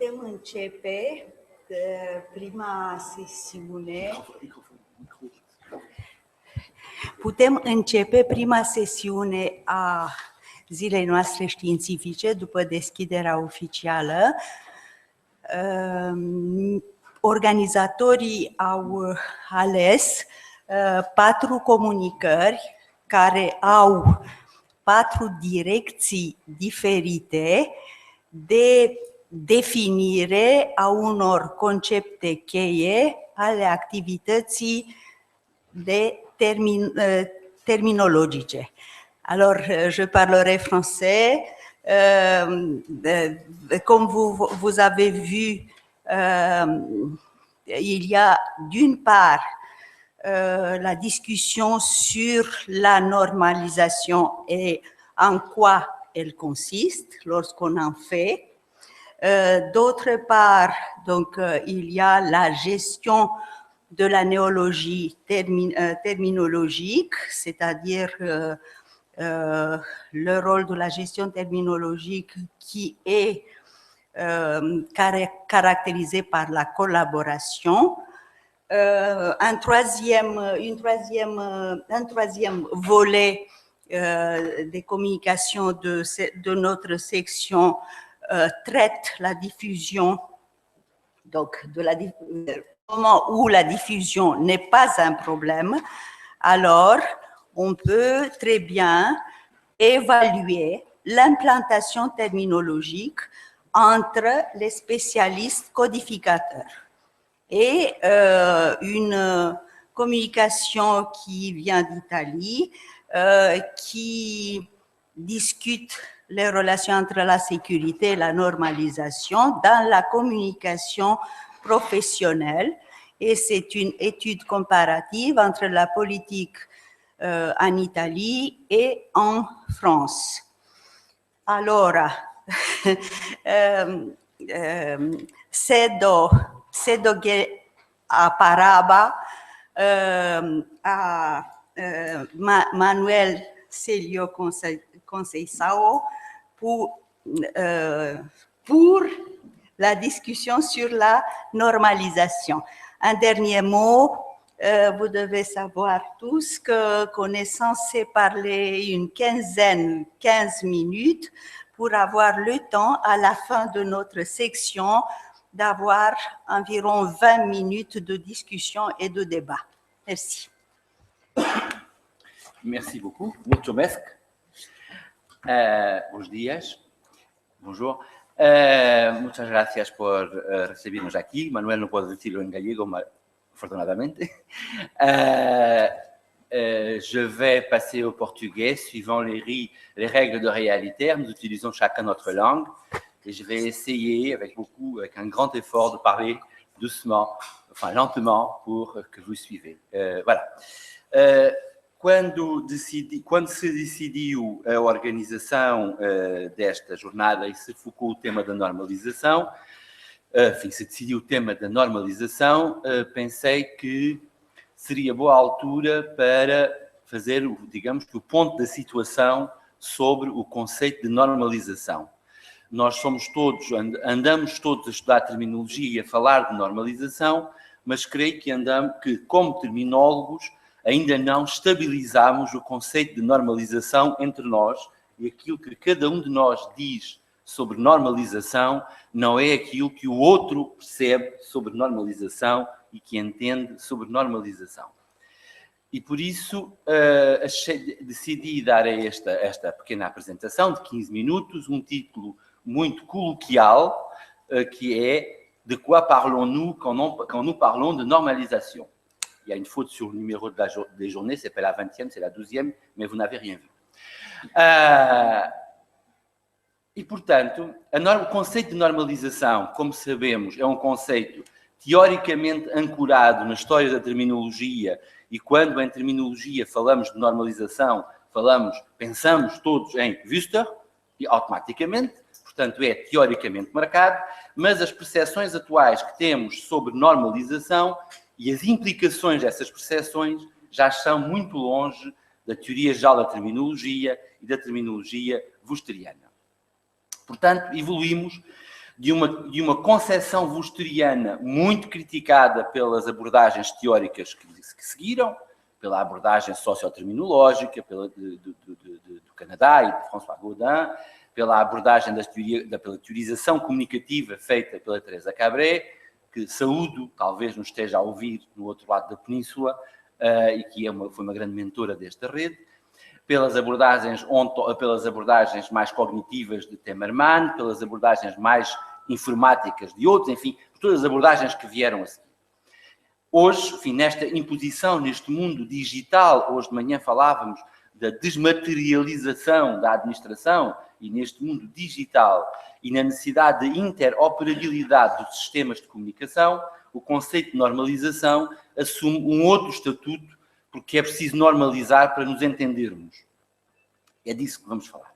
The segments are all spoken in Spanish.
Putem începe prima sesiune. Putem începe prima sesiune a zilei noastre științifice după deschiderea oficială. Organizatorii au ales 4 comunicări care au 4 direcții diferite de definire a unor concepte cheie ale activității de terminologice. Alors, je parlerai français. Comme vous avez vu, il y a d'une part la discussion sur la normalisation et en quoi elle consiste lorsqu'on en fait. D'autre part, donc, il y a la gestion de la néologie terminologique, c'est-à-dire le rôle de la gestion terminologique qui est caractérisé par la collaboration. Un troisième volet des communications de notre section traite la diffusion, donc moment où la diffusion n'est pas un problème, alors on peut très bien évaluer l'implantation terminologique entre les spécialistes codificateurs. Et une communication qui vient d'Italie, qui discute les relations entre la sécurité et la normalisation dans la communication professionnelle. Et c'est une étude comparative entre la politique en Italie et en France. Allora, cedo a paraba a Manuel Celio Conceição pour la discussion sur la normalisation. Un dernier mot, vous devez savoir tous qu'on est censé parler 15 minutes pour avoir le temps à la fin de notre section d'avoir environ 20 minutes de discussion et de débat. Merci. Merci beaucoup. Mulțumesc. Buenos días. Bonjour. Muchas gracias por recibirnos aquí. Manuel no puedo decirlo en gallego, afortunadamente. Je vais passer au portugais suivant les règles de réalité. Nous utilisons chacun notre langue et je vais essayer avec un grand effort de parler doucement, enfin lentement pour que vous suivez. Voilà. Quando se decidiu a organização desta jornada e se focou o tema da normalização, enfim, se decidiu o tema da normalização, pensei que seria boa altura para fazer, digamos, o ponto da situação sobre o conceito de normalização. Nós andamos todos a estudar terminologia e a falar de normalização, mas creio que como terminólogos, ainda não estabilizamos o conceito de normalização entre nós e aquilo que cada um de nós diz sobre normalização não é aquilo que o outro percebe sobre normalização e que entende sobre normalização. E por isso decidi dar a esta pequena apresentação de 15 minutos un título muito coloquial que est « De quoi parlons-nous quand nous parlons de normalisation ?» Il y a une faute sur le numéro des journées, ce n'est pas la 20e, c'est la 12e, mais vous n'avez rien vu. E, portanto, o conceito de normalização, como sabemos, é um conceito teoricamente ancorado na história da terminologia e quando em terminologia falamos de normalização, pensamos todos em Wüster, e automaticamente, portanto é teoricamente marcado, mas as percepções atuais que temos sobre normalização e as implicações dessas percepções já são muito longe da teoria geral da terminologia e da terminologia wüsteriana. Portanto, evoluímos de uma concepção wusteriana muito criticada pelas abordagens teóricas que seguiram, pela abordagem socioterminológica do Canadá e de François Gaudin, pela abordagem pela teorização comunicativa feita pela Teresa Cabret, que saúdo, talvez nos esteja a ouvir no outro lado da península, e que foi uma grande mentora desta rede, pelas abordagens mais cognitivas de Temerman, pelas abordagens mais informáticas de outros, enfim, todas as abordagens que vieram a seguir. Hoje, enfim, nesta imposição, neste mundo digital, hoje de manhã falávamos da desmaterialização da administração e neste mundo digital e na necessidade de interoperabilidade dos sistemas de comunicação, o conceito de normalização assume um outro estatuto, porque é preciso normalizar para nos entendermos. É disso que vamos falar.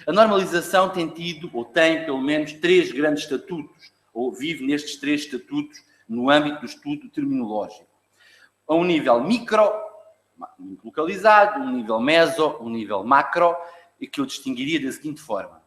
A normalização tem tido, ou tem pelo menos, 3 grandes estatutos, ou vive nestes 3 estatutos no âmbito do estudo terminológico. A um nível micro, muito localizado, um nível meso, um nível macro, e que eu distinguiria da seguinte forma.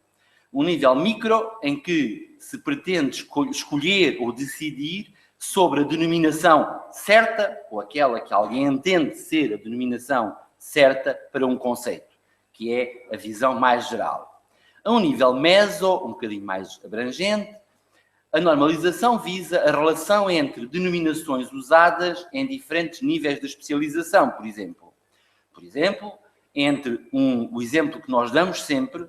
Um nível micro, em que se pretende escolher ou decidir sobre a denominação certa, ou aquela que alguém entende ser a denominação certa para um conceito, que é a visão mais geral. A um nível meso, um bocadinho mais abrangente, a normalização visa a relação entre denominações usadas em diferentes níveis de especialização, por exemplo. Por exemplo, entre o exemplo que nós damos sempre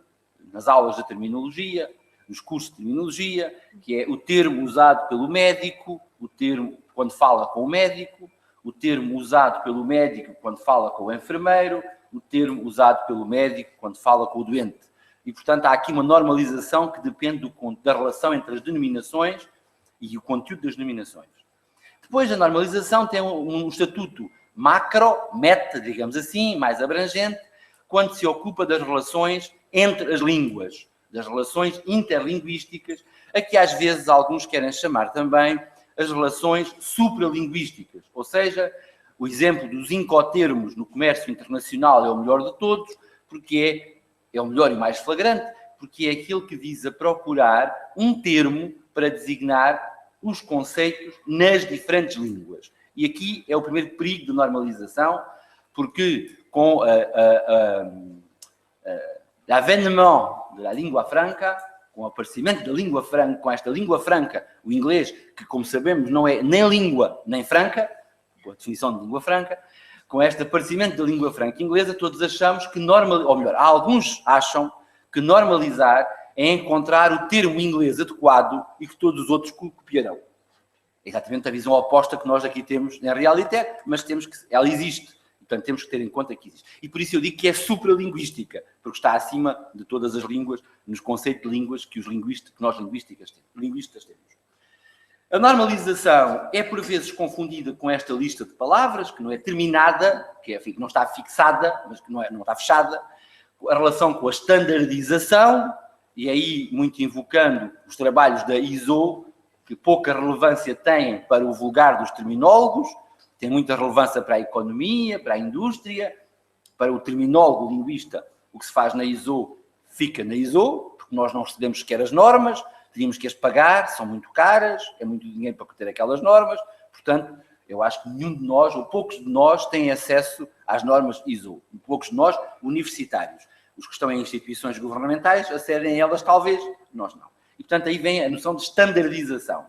nas aulas de terminologia, nos cursos de terminologia, que é o termo usado pelo médico, o termo quando fala com o médico, o termo usado pelo médico quando fala com o enfermeiro, o termo usado pelo médico quando fala com o doente. E, portanto, há aqui uma normalização que depende da relação entre as denominações e o conteúdo das denominações. Depois, a normalização tem um estatuto macro, meta, digamos assim, mais abrangente, quando se ocupa das relações entre as línguas, das relações interlinguísticas, a que às vezes alguns querem chamar também as relações supralinguísticas. Ou seja, o exemplo dos incotermos no comércio internacional é o melhor de todos, porque é o melhor e mais flagrante, porque é aquele que visa procurar um termo para designar os conceitos nas diferentes línguas. E aqui é o primeiro perigo de normalização, porque com l'avènement da língua franca, com o aparecimento da língua franca, com esta língua franca, o inglês, que como sabemos não é nem língua nem franca, com a definição de língua franca, com este aparecimento da língua franca inglesa, todos achamos que ou melhor, alguns acham que normalizar é encontrar o termo inglês adequado e que todos os outros copiarão. É exatamente a visão oposta que nós aqui temos na realidade, mas ela existe. Portanto, temos que ter em conta que existe. E por isso eu digo que é supralinguística, porque está acima de todas as línguas, nos conceitos de línguas que nós linguistas temos. A normalização é, por vezes, confundida com esta lista de palavras, que não é terminada, que não está fixada, mas que não está fechada, a relação com a standardização, e aí muito invocando os trabalhos da ISO, que pouca relevância têm para o vulgar dos terminólogos, tem muita relevância para a economia, para a indústria, para o terminólogo linguista. O que se faz na ISO fica na ISO, porque nós não recebemos sequer as normas, teríamos que as pagar, são muito caras, é muito dinheiro para ter aquelas normas, portanto, eu acho que nenhum de nós, ou poucos de nós, têm acesso às normas ISO. Poucos de nós, universitários. Os que estão em instituições governamentais acedem a elas, talvez, nós não. E, portanto, aí vem a noção de standardização.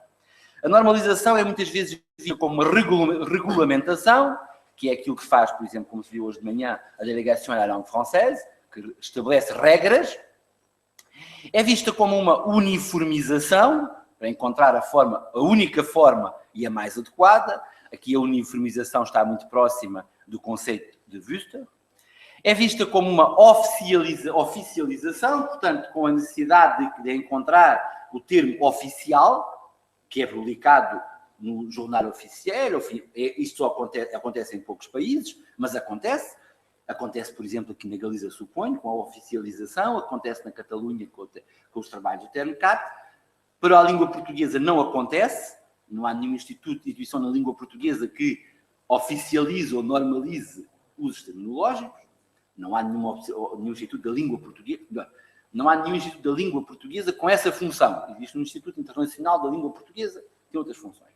A normalização é muitas vezes vista como uma regulamentação, que é aquilo que faz, por exemplo, como se viu hoje de manhã, a Délégation à la Langue Française, que estabelece regras. É vista como uma uniformização, para encontrar a única forma e a mais adequada. Aqui a uniformização está muito próxima do conceito de Wüster. É vista como uma oficialização, portanto, com a necessidade de encontrar o termo oficial, que é publicado no jornal oficial. Isto só acontece em poucos países, mas acontece. Acontece, por exemplo, aqui na Galiza, suponho, com a oficialização, acontece na Catalunha com os trabalhos do Termcat. Para a língua portuguesa não acontece, não há nenhuma instituição na língua portuguesa que oficialize ou normalize usos terminológicos, não há nenhum instituto da língua portuguesa. Não há nenhum Instituto da Língua Portuguesa com essa função. Existe um Instituto Internacional da Língua Portuguesa que tem outras funções.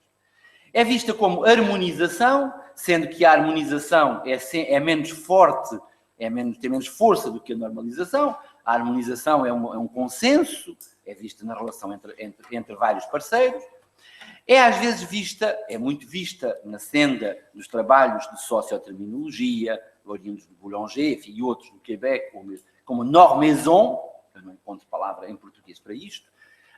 É vista como harmonização, sendo que a harmonização é menos forte, tem menos força do que a normalização. A harmonização é um consenso, é vista na relação entre vários parceiros. É às vezes vista, é muito vista na senda dos trabalhos de socioterminologia, oriundos de Boulanger, enfim, e outros do Quebec, como normaison, eu não encontro palavra em português para isto.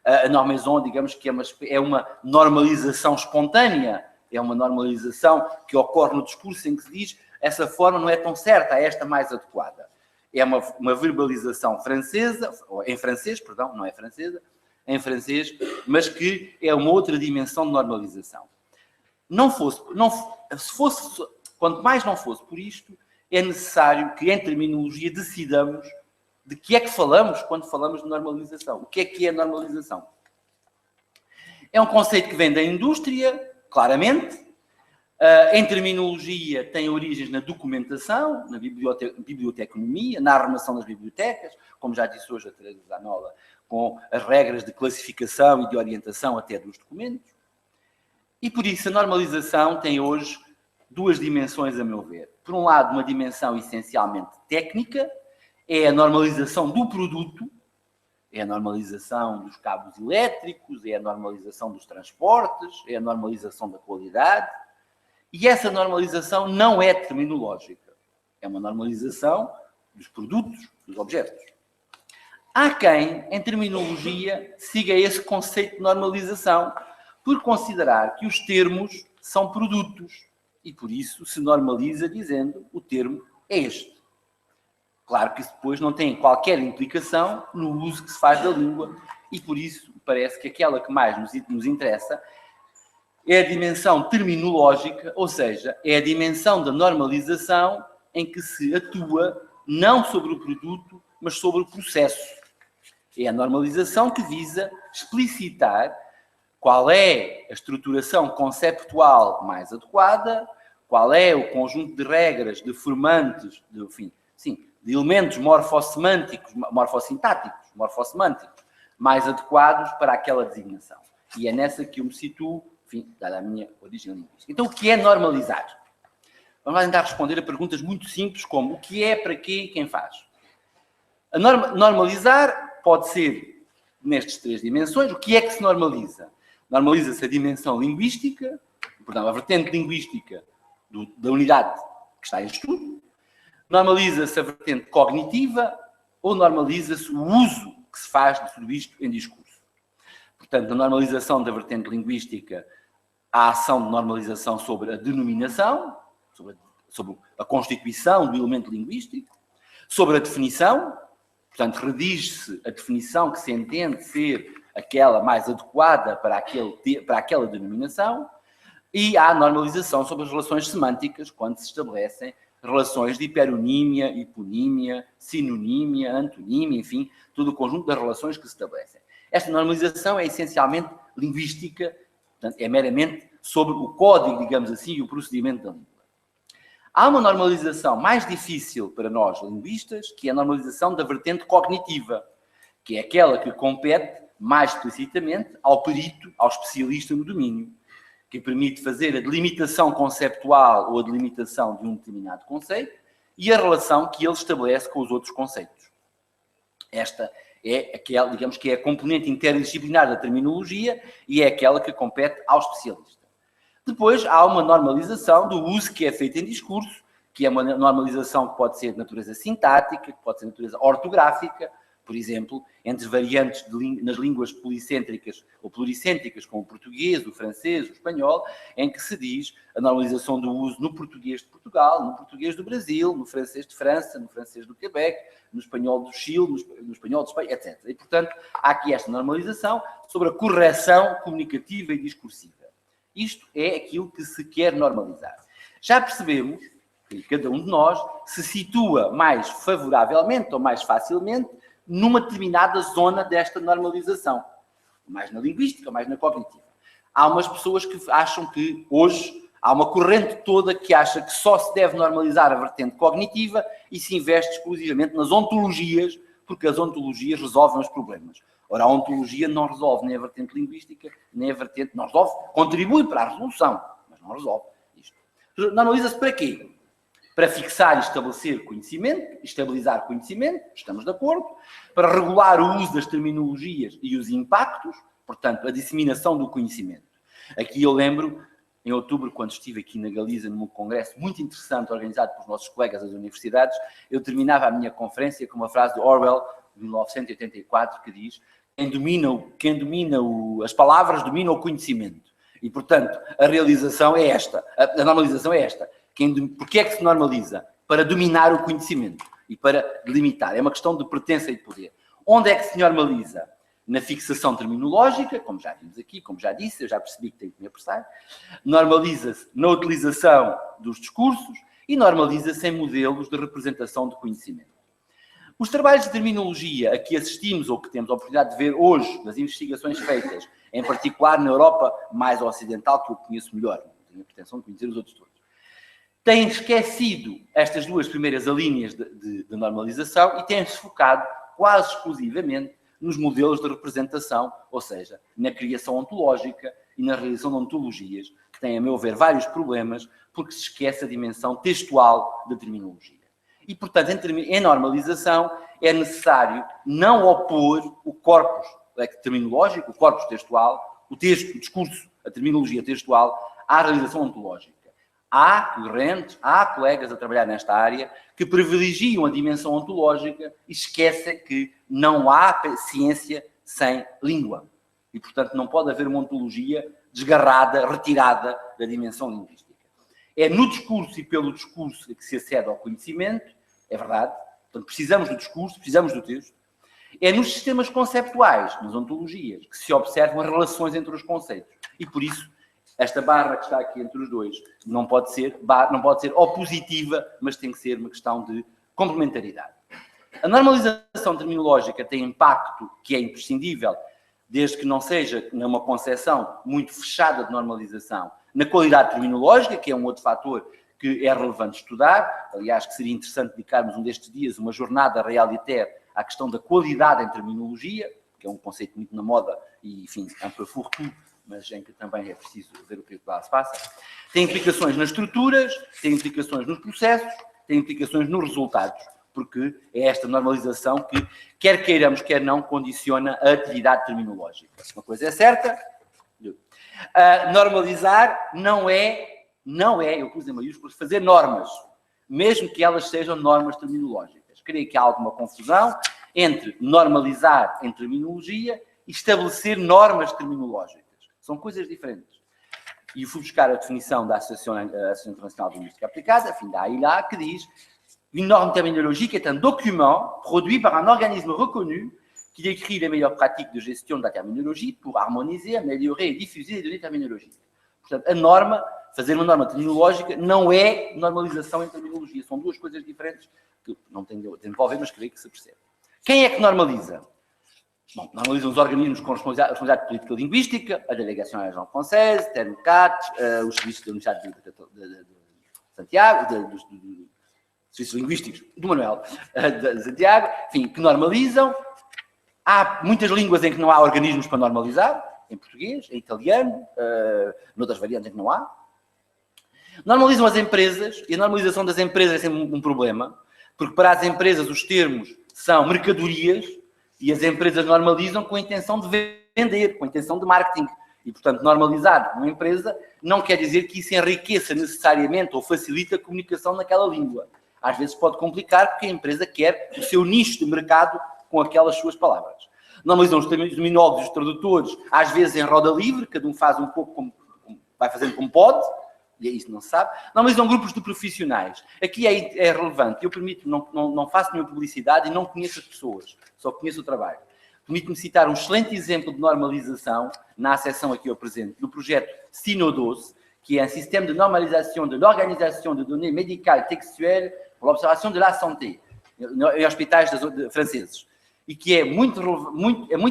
A normaison, digamos que é uma normalização espontânea, é uma normalização que ocorre no discurso em que se diz essa forma não é tão certa, é esta mais adequada. É uma verbalização francesa, em francês, perdão, não é francesa, em francês, mas que é uma outra dimensão de normalização. Quanto mais não fosse por isto, é necessário que em terminologia decidamos de que é que falamos quando falamos de normalização. O que é normalização? É um conceito que vem da indústria, claramente. Em terminologia tem origens na documentação, na biblioteconomia, na arrumação das bibliotecas, como já disse hoje a Teresa Zanola, com as regras de classificação e de orientação até dos documentos. E por isso a normalização tem hoje duas dimensões, a meu ver. Por um lado, uma dimensão essencialmente técnica, é a normalização do produto, é a normalização dos cabos elétricos, é a normalização dos transportes, é a normalização da qualidade. E essa normalização não é terminológica. É uma normalização dos produtos, dos objetos. Há quem, em terminologia, siga esse conceito de normalização por considerar que os termos são produtos e, por isso, se normaliza dizendo o termo é este. Claro que isso depois não tem qualquer implicação no uso que se faz da língua e, por isso, parece que aquela que mais nos interessa é a dimensão terminológica, ou seja, é a dimensão da normalização em que se atua não sobre o produto, mas sobre o processo. É a normalização que visa explicitar qual é a estruturação conceptual mais adequada, qual é o conjunto de regras, de formantes, de elementos morfossintáticos, morfossemânticos, mais adequados para aquela designação. E é nessa que eu me situo, enfim, dada a minha origem linguística. Então, o que é normalizar? Vamos lá tentar responder a perguntas muito simples, como o que é, para quê e quem faz. Normalizar pode ser nestas três dimensões. O que é que se normaliza? Normaliza-se a dimensão linguística, portanto, a vertente linguística da unidade que está em estudo. Normaliza-se a vertente cognitiva ou normaliza-se o uso que se faz de tudo isto em discurso. Portanto, na normalização da vertente linguística, a ação de normalização sobre a denominação, sobre a constituição do elemento linguístico, sobre a definição, portanto, redige-se a definição que se entende ser aquela mais adequada para aquela denominação, e há a normalização sobre as relações semânticas, quando se estabelecem relações de hiperonímia, hiponímia, sinonímia, antonímia, enfim, todo o conjunto das relações que se estabelecem. Esta normalização é essencialmente linguística, portanto, é meramente sobre o código, digamos assim, e o procedimento da língua. Há uma normalização mais difícil para nós, linguistas, que é a normalização da vertente cognitiva, que é aquela que compete mais explicitamente ao perito, ao especialista no domínio, que permite fazer a delimitação conceptual ou a delimitação de um determinado conceito e a relação que ele estabelece com os outros conceitos. Esta é aquela, digamos que é a componente interdisciplinar da terminologia e é aquela que compete ao especialista. Depois há uma normalização do uso que é feito em discurso, que é uma normalização que pode ser de natureza sintática, que pode ser de natureza ortográfica, por exemplo, entre variantes nas línguas policêntricas ou pluricêntricas, como o português, o francês, o espanhol, em que se diz a normalização do uso no português de Portugal, no português do Brasil, no francês de França, no francês do Quebec, no espanhol do Chile, no espanhol de Espanha, etc. E, portanto, há aqui esta normalização sobre a correção comunicativa e discursiva. Isto é aquilo que se quer normalizar. Já percebemos que cada um de nós se situa mais favoravelmente ou mais facilmente numa determinada zona desta normalização. Mais na linguística, mais na cognitiva. Há umas pessoas que acham que hoje há uma corrente toda que acha que só se deve normalizar a vertente cognitiva e se investe exclusivamente nas ontologias, porque as ontologias resolvem os problemas. Ora, a ontologia não resolve nem a vertente linguística, nem a vertente... Não resolve, contribui para a resolução, mas não resolve isto. Normaliza-se para quê? Para fixar e estabelecer conhecimento, estabilizar conhecimento, estamos de acordo, para regular o uso das terminologias e os impactos, portanto, a disseminação do conhecimento. Aqui eu lembro, em outubro, quando estive aqui na Galiza, num congresso muito interessante, organizado pelos nossos colegas das universidades, eu terminava a minha conferência com uma frase de Orwell, de 1984, que diz: quem domina as palavras domina o conhecimento. E, portanto, a realização é esta, a normalização é esta. Porquê é que se normaliza? Para dominar o conhecimento e para delimitar. É uma questão de pertença e de poder. Onde é que se normaliza? Na fixação terminológica, como já vimos aqui, como já disse, eu já percebi que tenho que me apressar. Normaliza-se na utilização dos discursos e normaliza-se em modelos de representação de conhecimento. Os trabalhos de terminologia a que assistimos ou que temos a oportunidade de ver hoje, nas investigações feitas, em particular na Europa mais ocidental, que eu conheço melhor, não tenho a pretensão de conhecer os outros todos, têm esquecido estas duas primeiras linhas de normalização e têm-se focado quase exclusivamente nos modelos de representação, ou seja, na criação ontológica e na realização de ontologias, que têm, a meu ver, vários problemas, porque se esquece a dimensão textual da terminologia. E, portanto, em normalização é necessário não opor o corpus terminológico, o corpus textual, o texto, o discurso, a terminologia textual, à realização ontológica. Há correntes, há colegas a trabalhar nesta área que privilegiam a dimensão ontológica e esquecem que não há ciência sem língua. E, portanto, não pode haver uma ontologia desgarrada, retirada da dimensão linguística. É no discurso e pelo discurso que se acede ao conhecimento, é verdade, portanto, precisamos do discurso, precisamos do texto. É nos sistemas conceptuais, nas ontologias, que se observam as relações entre os conceitos. E, por isso, esta barra que está aqui entre os dois não pode ser opositiva, mas tem que ser uma questão de complementaridade. A normalização terminológica tem impacto que é imprescindível, desde que não seja numa concepção muito fechada de normalização, na qualidade terminológica, que é um outro fator que é relevante estudar. Aliás, que seria interessante dedicarmos um destes dias uma jornada realitaire à questão da qualidade em terminologia, que é um conceito muito na moda e, enfim, un peu fourre-tout, mas em que também é preciso ver o que lá se passa. Tem implicações nas estruturas, tem implicações nos processos, tem implicações nos resultados, porque é esta normalização que, quer queiramos, quer não, condiciona a atividade terminológica. Uma coisa é certa, normalizar não é, eu pus em maiúsculas, fazer normas, mesmo que elas sejam normas terminológicas. Creio que há alguma confusão entre normalizar em terminologia e estabelecer normas terminológicas. São coisas diferentes. E eu fui buscar a definição da Associação Internacional de Linguística Aplicada, a da AILA, que diz: une norme terminologique est un document produit par un organisme reconnu qui décrit les meilleures pratiques de gestion de la terminologie pour harmoniser, améliorer et diffuser les données terminologiques. Portanto, a norma, fazer uma norma terminológica, não é normalização em terminologia. São duas coisas diferentes que não tenho de desenvolver, mas creio que se percebe. Quem é que normaliza? Bom, normalizam os organismos com responsabilidade política e linguística, a Délégation à Région Française, TERMCAT, os serviços da Universidade de Santiago, dos serviços linguísticos do Manuel de Santiago, enfim, que normalizam. Há muitas línguas em que não há organismos para normalizar, em português, em italiano, noutras variantes em que não há. Normalizam as empresas, e a normalização das empresas é sempre um problema, porque para as empresas os termos são mercadorias e as empresas normalizam com a intenção de vender, com a intenção de marketing. E, portanto, normalizar uma empresa não quer dizer que isso enriqueça necessariamente ou facilite a comunicação naquela língua. Às vezes pode complicar porque a empresa quer o seu nicho de mercado com aquelas suas palavras. Normalizam os terminólogos e os tradutores, às vezes em roda livre, cada um faz um pouco como vai fazendo como pode, e isso não se sabe. Normalizam grupos de profissionais. Aqui é relevante, eu permito, não faço nenhuma publicidade e não conheço as pessoas, só conheço o trabalho. Permito-me citar um excelente exemplo de normalização, na seção aqui eu apresento, do projeto SINODOS, que é um sistema de normalização de l'organisation de données médicales textuelles pour l'observation de la santé, em hospitais franceses. E que é muito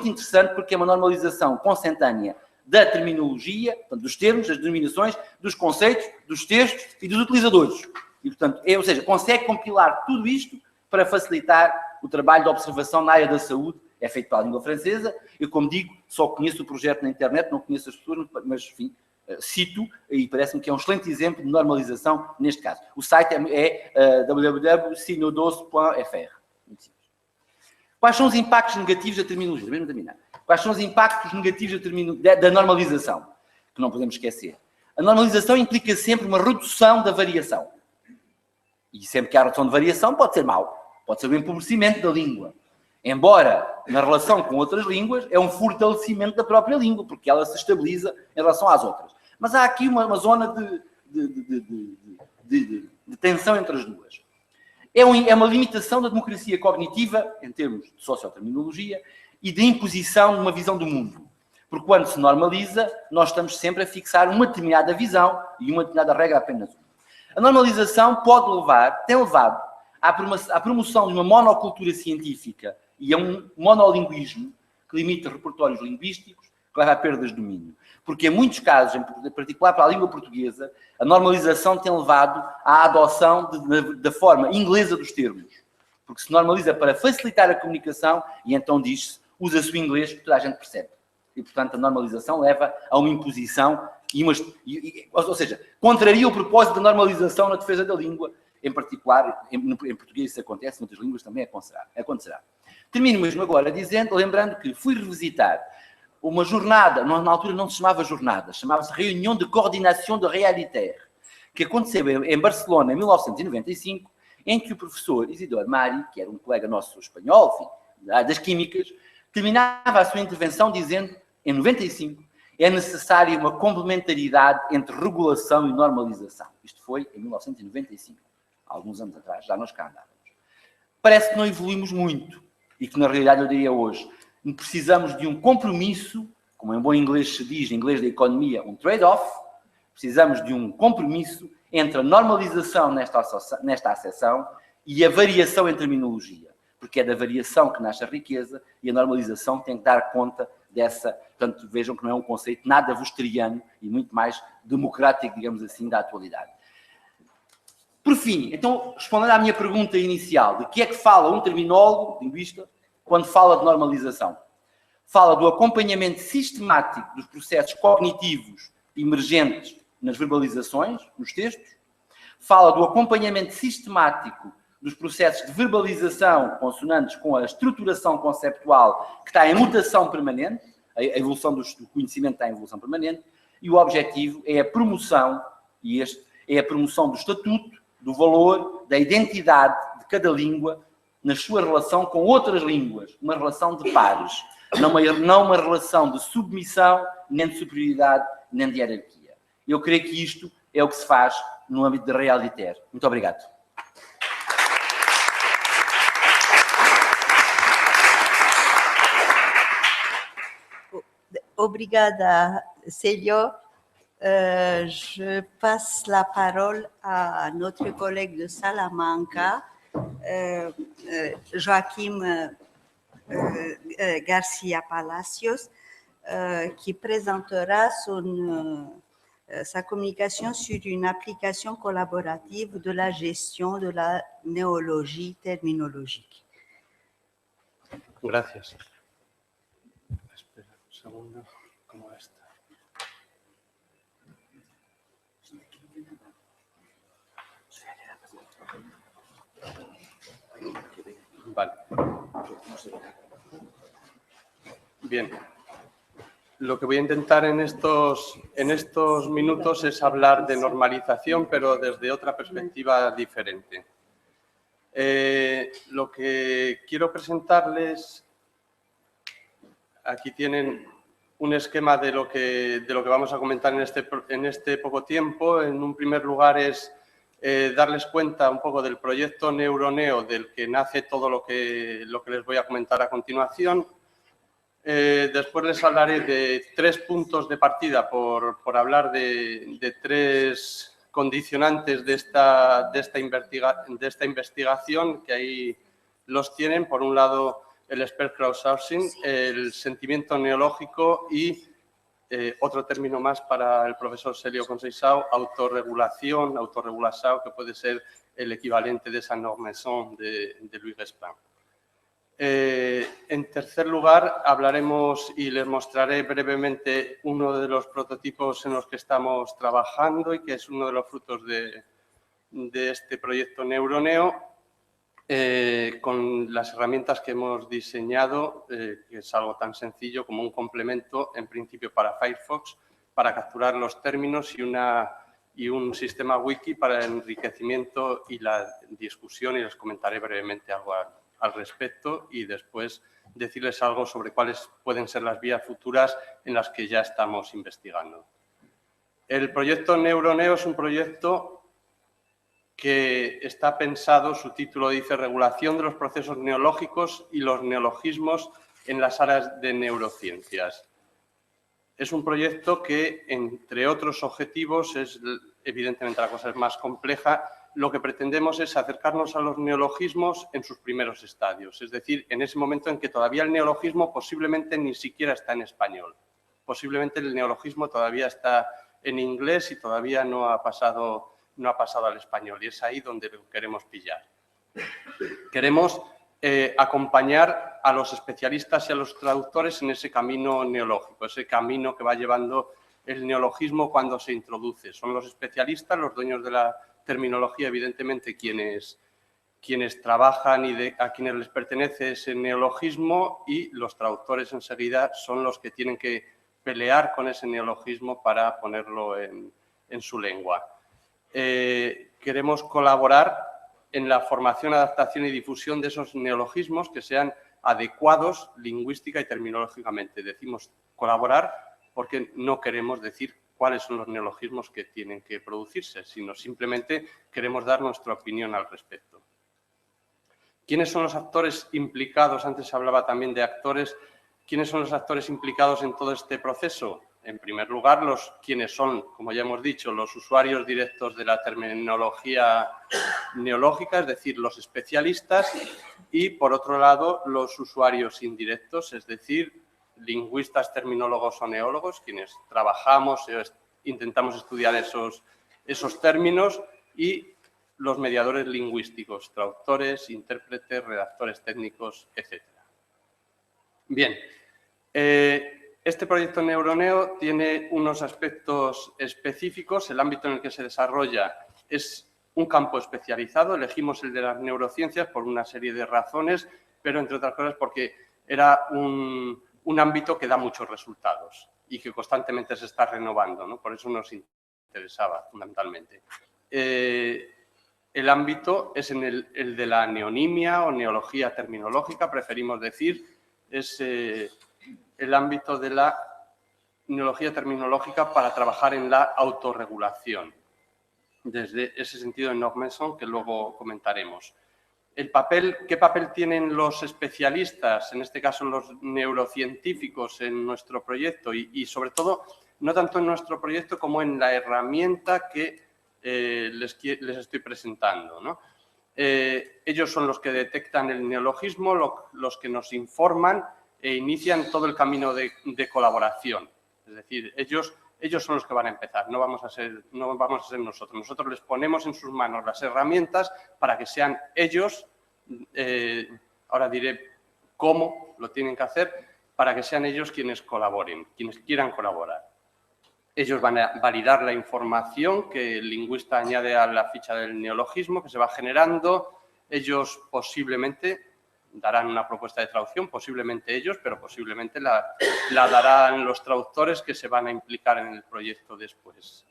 interessante porque é uma normalização consentânea da terminologia, portanto, dos termos, das denominações, dos conceitos, dos textos e dos utilizadores. E, portanto, ou seja, consegue compilar tudo isto para facilitar o trabalho de observação na área da saúde é feito pela língua francesa. Eu, como digo, só conheço o projeto na internet, não conheço as pessoas, mas, enfim, cito, e parece-me que é um excelente exemplo de normalização neste caso. O site é www.sinodos.fr. Quais são os impactos negativos da terminologia? Mesmo terminar. Quais são os impactos negativos da normalização? Que não podemos esquecer. A normalização implica sempre uma redução da variação. E sempre que há redução de variação pode ser mau. Pode ser um empobrecimento da língua. Embora, na relação com outras línguas, é um fortalecimento da própria língua, porque ela se estabiliza em relação às outras. Mas há aqui uma zona de tensão entre as duas. É uma limitação da democracia cognitiva, em termos de socioterminologia, e de imposição de uma visão do mundo. Porque quando se normaliza, nós estamos sempre a fixar uma determinada visão e uma determinada regra apenas uma. A normalização tem levado à promoção de uma monocultura científica e a um monolinguismo que limita repertórios linguísticos, que leva a perdas de domínio. Porque em muitos casos, em particular para a língua portuguesa, a normalização tem levado à adoção da forma inglesa dos termos. Porque se normaliza para facilitar a comunicação e então diz-se, usa-se o inglês que toda a gente percebe. E, portanto, a normalização leva a uma imposição, ou seja, contraria o propósito da normalização na defesa da língua, em particular, em português isso acontece, em outras línguas também acontecerá. Termino mesmo agora lembrando que fui revisitar uma jornada, na altura não se chamava jornada, chamava-se Reunião de Coordenação de Realitaire, que aconteceu em Barcelona em 1995, em que o professor Isidoro Mari, que era um colega nosso espanhol, enfim, das químicas, terminava a sua intervenção dizendo, em 95, é necessária uma complementaridade entre regulação e normalização. Isto foi em 1995, alguns anos atrás, já nós cá andávamos. Parece que não evoluímos muito e que, na realidade, eu diria hoje, precisamos de um compromisso, como em bom inglês se diz, em inglês da economia, um trade-off, precisamos de um compromisso entre a normalização nesta acessão e a variação em terminologia, porque é da variação que nasce a riqueza e a normalização tem que dar conta dessa, portanto, vejam que não é um conceito nada vosteriano e muito mais democrático, digamos assim, da atualidade. Por fim, então, respondendo à minha pergunta inicial, de que é que fala um terminólogo, linguista, quando fala de normalização? Fala do acompanhamento sistemático dos processos cognitivos emergentes nas verbalizações, nos textos. Fala do acompanhamento sistemático dos processos de verbalização consonantes com a estruturação conceptual que está em mutação permanente, a evolução do conhecimento está em evolução permanente, e o objetivo é a promoção, e este é a promoção do estatuto, do valor, da identidade de cada língua na sua relação com outras línguas, uma relação de pares, não uma relação de submissão, nem de superioridade, nem de hierarquia. Eu creio que isto é o que se faz no âmbito da Realitaire. Muito obrigado. Obrigada, Célio. Je passe la parole à notre collègue de Salamanca, Joaquim Garcia Palacios, qui présentera sa communication sur une application collaborative de la gestion de la néologie terminologique. Gracias. Espera un segundo. ¿Cómo está? Vale. Bien. Lo que voy a intentar en estos minutos es hablar de normalización, pero desde otra perspectiva diferente. Lo que quiero presentarles, aquí tienen un esquema de lo que vamos a comentar en este poco tiempo. En un primer lugar es darles cuenta un poco del proyecto Neuroneo, del que nace todo lo que les voy a comentar a continuación. Después les hablaré de 3 puntos de partida por hablar de 3 condicionantes de esta investigación, que ahí los tienen. Por un lado, el Spell Crowdsourcing, el sentimiento neológico y otro término más para el profesor Célio Conceição, autorregulación, que puede ser el equivalente de esa normaison de Louis Respin. En tercer lugar, hablaremos y les mostraré brevemente uno de los prototipos en los que estamos trabajando y que es uno de los frutos de este proyecto Neuroneo, con las herramientas que hemos diseñado, que es algo tan sencillo como un complemento, en principio para Firefox, para capturar los términos y un sistema wiki para el enriquecimiento y la discusión, y les comentaré brevemente algo al respecto y después decirles algo sobre cuáles pueden ser las vías futuras en las que ya estamos investigando. El proyecto Neuroneo es un proyecto que está pensado, su título dice Regulación de los procesos neológicos y los neologismos en las áreas de neurociencias. Es un proyecto que, entre otros objetivos, evidentemente la cosa es más compleja, lo que pretendemos es acercarnos a los neologismos en sus primeros estadios, es decir, en ese momento en que todavía el neologismo posiblemente ni siquiera está en español. Posiblemente el neologismo todavía está en inglés y todavía no ha pasado al español, y es ahí donde lo queremos pillar. Queremos acompañar a los especialistas y a los traductores en ese camino neológico, ese camino que va llevando el neologismo cuando se introduce. Son los especialistas, los dueños de la terminología, evidentemente, quienes trabajan y a quienes les pertenece ese neologismo, y los traductores enseguida son los que tienen que pelear con ese neologismo para ponerlo en su lengua. Queremos colaborar en la formación, adaptación y difusión de esos neologismos que sean adecuados lingüística y terminológicamente. Decimos colaborar porque no queremos decir cuáles son los neologismos que tienen que producirse, sino simplemente queremos dar nuestra opinión al respecto. ¿Quiénes son los actores implicados? Antes se hablaba también de actores. ¿Quiénes son los actores implicados en todo este proceso? En primer lugar, quienes son, como ya hemos dicho, los usuarios directos de la terminología neológica, es decir, los especialistas, y, por otro lado, los usuarios indirectos, es decir, lingüistas, terminólogos o neólogos, quienes trabajamos e intentamos estudiar esos términos, y los mediadores lingüísticos, traductores, intérpretes, redactores técnicos, etc. Bien, este proyecto Neuroneo tiene unos aspectos específicos. El ámbito en el que se desarrolla es un campo especializado. Elegimos el de las neurociencias por una serie de razones, pero entre otras cosas porque era un ámbito que da muchos resultados y que constantemente se está renovando, ¿no? Por eso nos interesaba fundamentalmente. El ámbito es el de la neonimia o neología terminológica, preferimos decir, es el ámbito de la neología terminológica para trabajar en la autorregulación, desde ese sentido en Normeson, que luego comentaremos. ¿Qué papel tienen los especialistas, en este caso los neurocientíficos, en nuestro proyecto? Y sobre todo, no tanto en nuestro proyecto como en la herramienta que les estoy presentando, ¿no? Ellos son los que detectan el neologismo, los que nos informan e inician todo el camino de colaboración. Es decir, ellos son los que van a empezar, no vamos a ser nosotros. Nosotros les ponemos en sus manos las herramientas para que sean ellos, ahora diré cómo lo tienen que hacer, para que sean ellos quienes colaboren, quienes quieran colaborar. Ellos van a validar la información que el lingüista añade a la ficha del neologismo que se va generando. Ellos posiblemente darán una propuesta de traducción, posiblemente ellos, pero posiblemente la darán los traductores que se van a implicar en el proyecto después.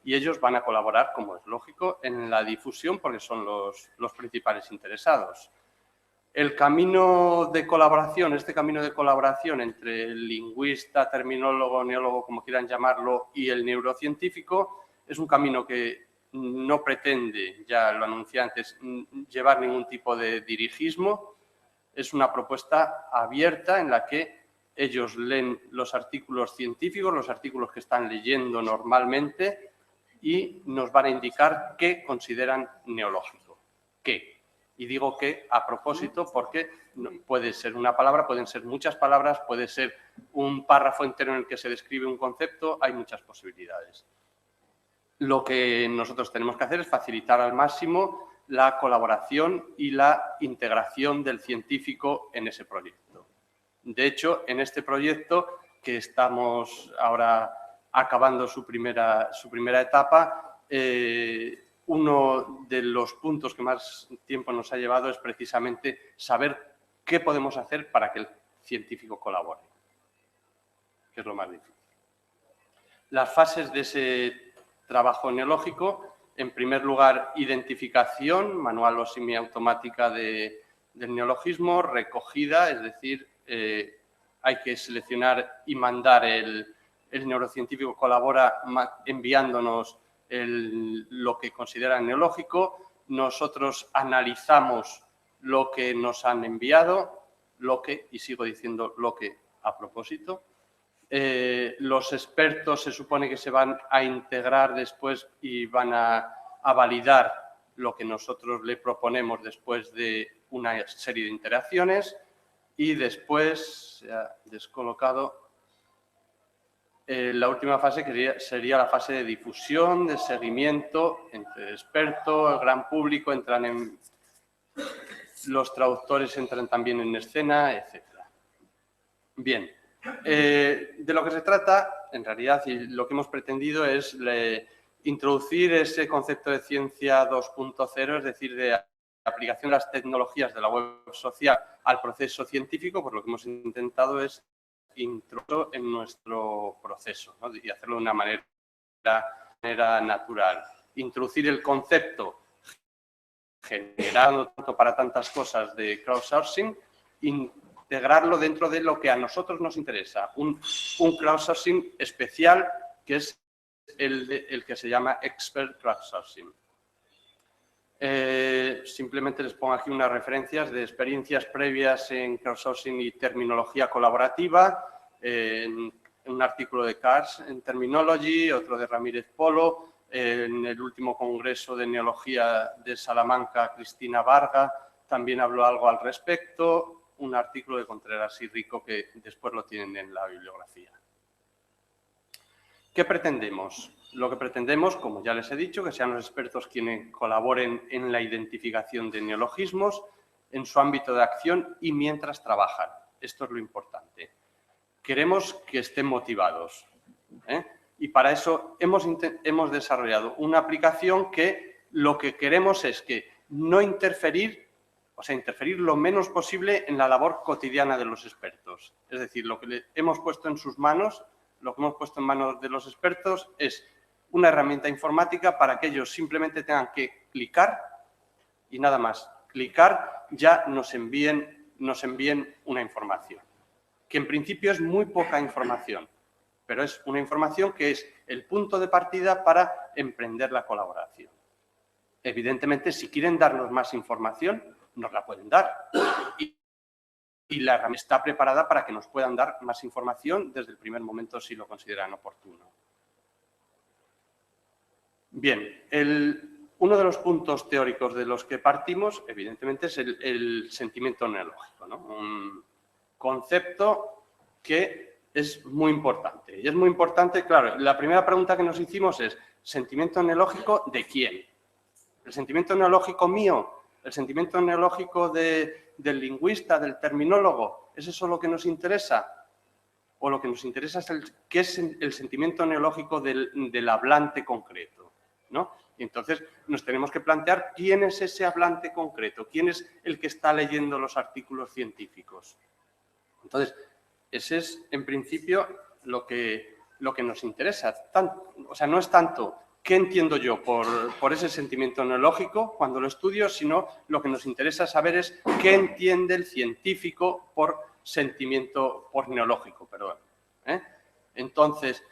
Y ellos van a colaborar, como es lógico, en la difusión porque son los principales interesados. El camino de colaboración, este camino de colaboración entre el lingüista, terminólogo, neólogo, como quieran llamarlo, y el neurocientífico, es un camino que no pretende, ya lo anuncié antes, llevar ningún tipo de dirigismo. Es una propuesta abierta en la que ellos leen los artículos científicos, los artículos que están leyendo normalmente, y nos van a indicar qué consideran neológico. ¿Qué? Y digo que a propósito porque puede ser una palabra, pueden ser muchas palabras, puede ser un párrafo entero en el que se describe un concepto, hay muchas posibilidades. Lo que nosotros tenemos que hacer es facilitar al máximo la colaboración y la integración del científico en ese proyecto. De hecho, en este proyecto, que estamos ahora acabando su primera etapa, uno de los puntos que más tiempo nos ha llevado es precisamente saber qué podemos hacer para que el científico colabore, que es lo más difícil. Las fases de ese trabajo neológico: en primer lugar, identificación manual o semiautomática del neologismo, recogida, es decir, hay que seleccionar y mandar, el neurocientífico colabora enviándonos lo que considera neológico, nosotros analizamos lo que nos han enviado, y sigo diciendo lo que a propósito. Los expertos se supone que se van a integrar después y van a validar lo que nosotros le proponemos después de una serie de interacciones, y después se ha descolocado la última fase, que sería la fase de difusión, de seguimiento entre el experto, el gran público, los traductores entran también en escena, etc. Bien. De lo que se trata, en realidad, y lo que hemos pretendido es introducir ese concepto de ciencia 2.0, es decir, de aplicación de las tecnologías de la web social al proceso científico. Pues lo que hemos intentado es introducirlo en nuestro proceso, ¿no? Y hacerlo de una manera natural. Introducir el concepto generado tanto para tantas cosas de crowdsourcing, integrarlo dentro de lo que a nosotros nos interesa, un crowdsourcing especial, que es el que se llama Expert Crowdsourcing. Simplemente les pongo aquí unas referencias de experiencias previas en crowdsourcing y terminología colaborativa, en un artículo de Cars en Terminology, otro de Ramírez Polo, en el último congreso de neología de Salamanca, Cristina Varga también habló algo al respecto, un artículo de Contreras y Rico que después lo tienen en la bibliografía. ¿Qué pretendemos? Lo que pretendemos, como ya les he dicho, que sean los expertos quienes colaboren en la identificación de neologismos en su ámbito de acción y mientras trabajan. Esto es lo importante. Queremos que estén motivados, y para eso hemos desarrollado una aplicación que lo que queremos es que no interferir, o sea, interferir lo menos posible en la labor cotidiana de los expertos. Es decir, lo que hemos puesto en sus manos, lo que hemos puesto en manos de los expertos es una herramienta informática para que ellos simplemente tengan que clicar y nada más. Clicar, ya nos envíen una información, que en principio es muy poca información, pero es una información que es el punto de partida para emprender la colaboración. Evidentemente, si quieren darnos más información, nos la pueden dar. Y la herramienta está preparada para que nos puedan dar más información desde el primer momento si lo consideran oportuno. Bien, uno de los puntos teóricos de los que partimos, evidentemente, es el sentimiento neológico, ¿no? Un concepto que es muy importante. Y es muy importante, claro, la primera pregunta que nos hicimos es, ¿sentimiento neológico de quién? ¿El sentimiento neológico mío? ¿El sentimiento neológico del lingüista, del terminólogo? ¿Es eso lo que nos interesa? ¿O lo que nos interesa es qué es el sentimiento neológico del hablante concreto, ¿no? Y entonces nos tenemos que plantear quién es ese hablante concreto, quién es el que está leyendo los artículos científicos. Entonces, ese es, en principio, lo que nos interesa. O sea, no es tanto qué entiendo yo por ese sentimiento neológico cuando lo estudio, sino lo que nos interesa saber es qué entiende el científico por neológico, perdón. Entonces,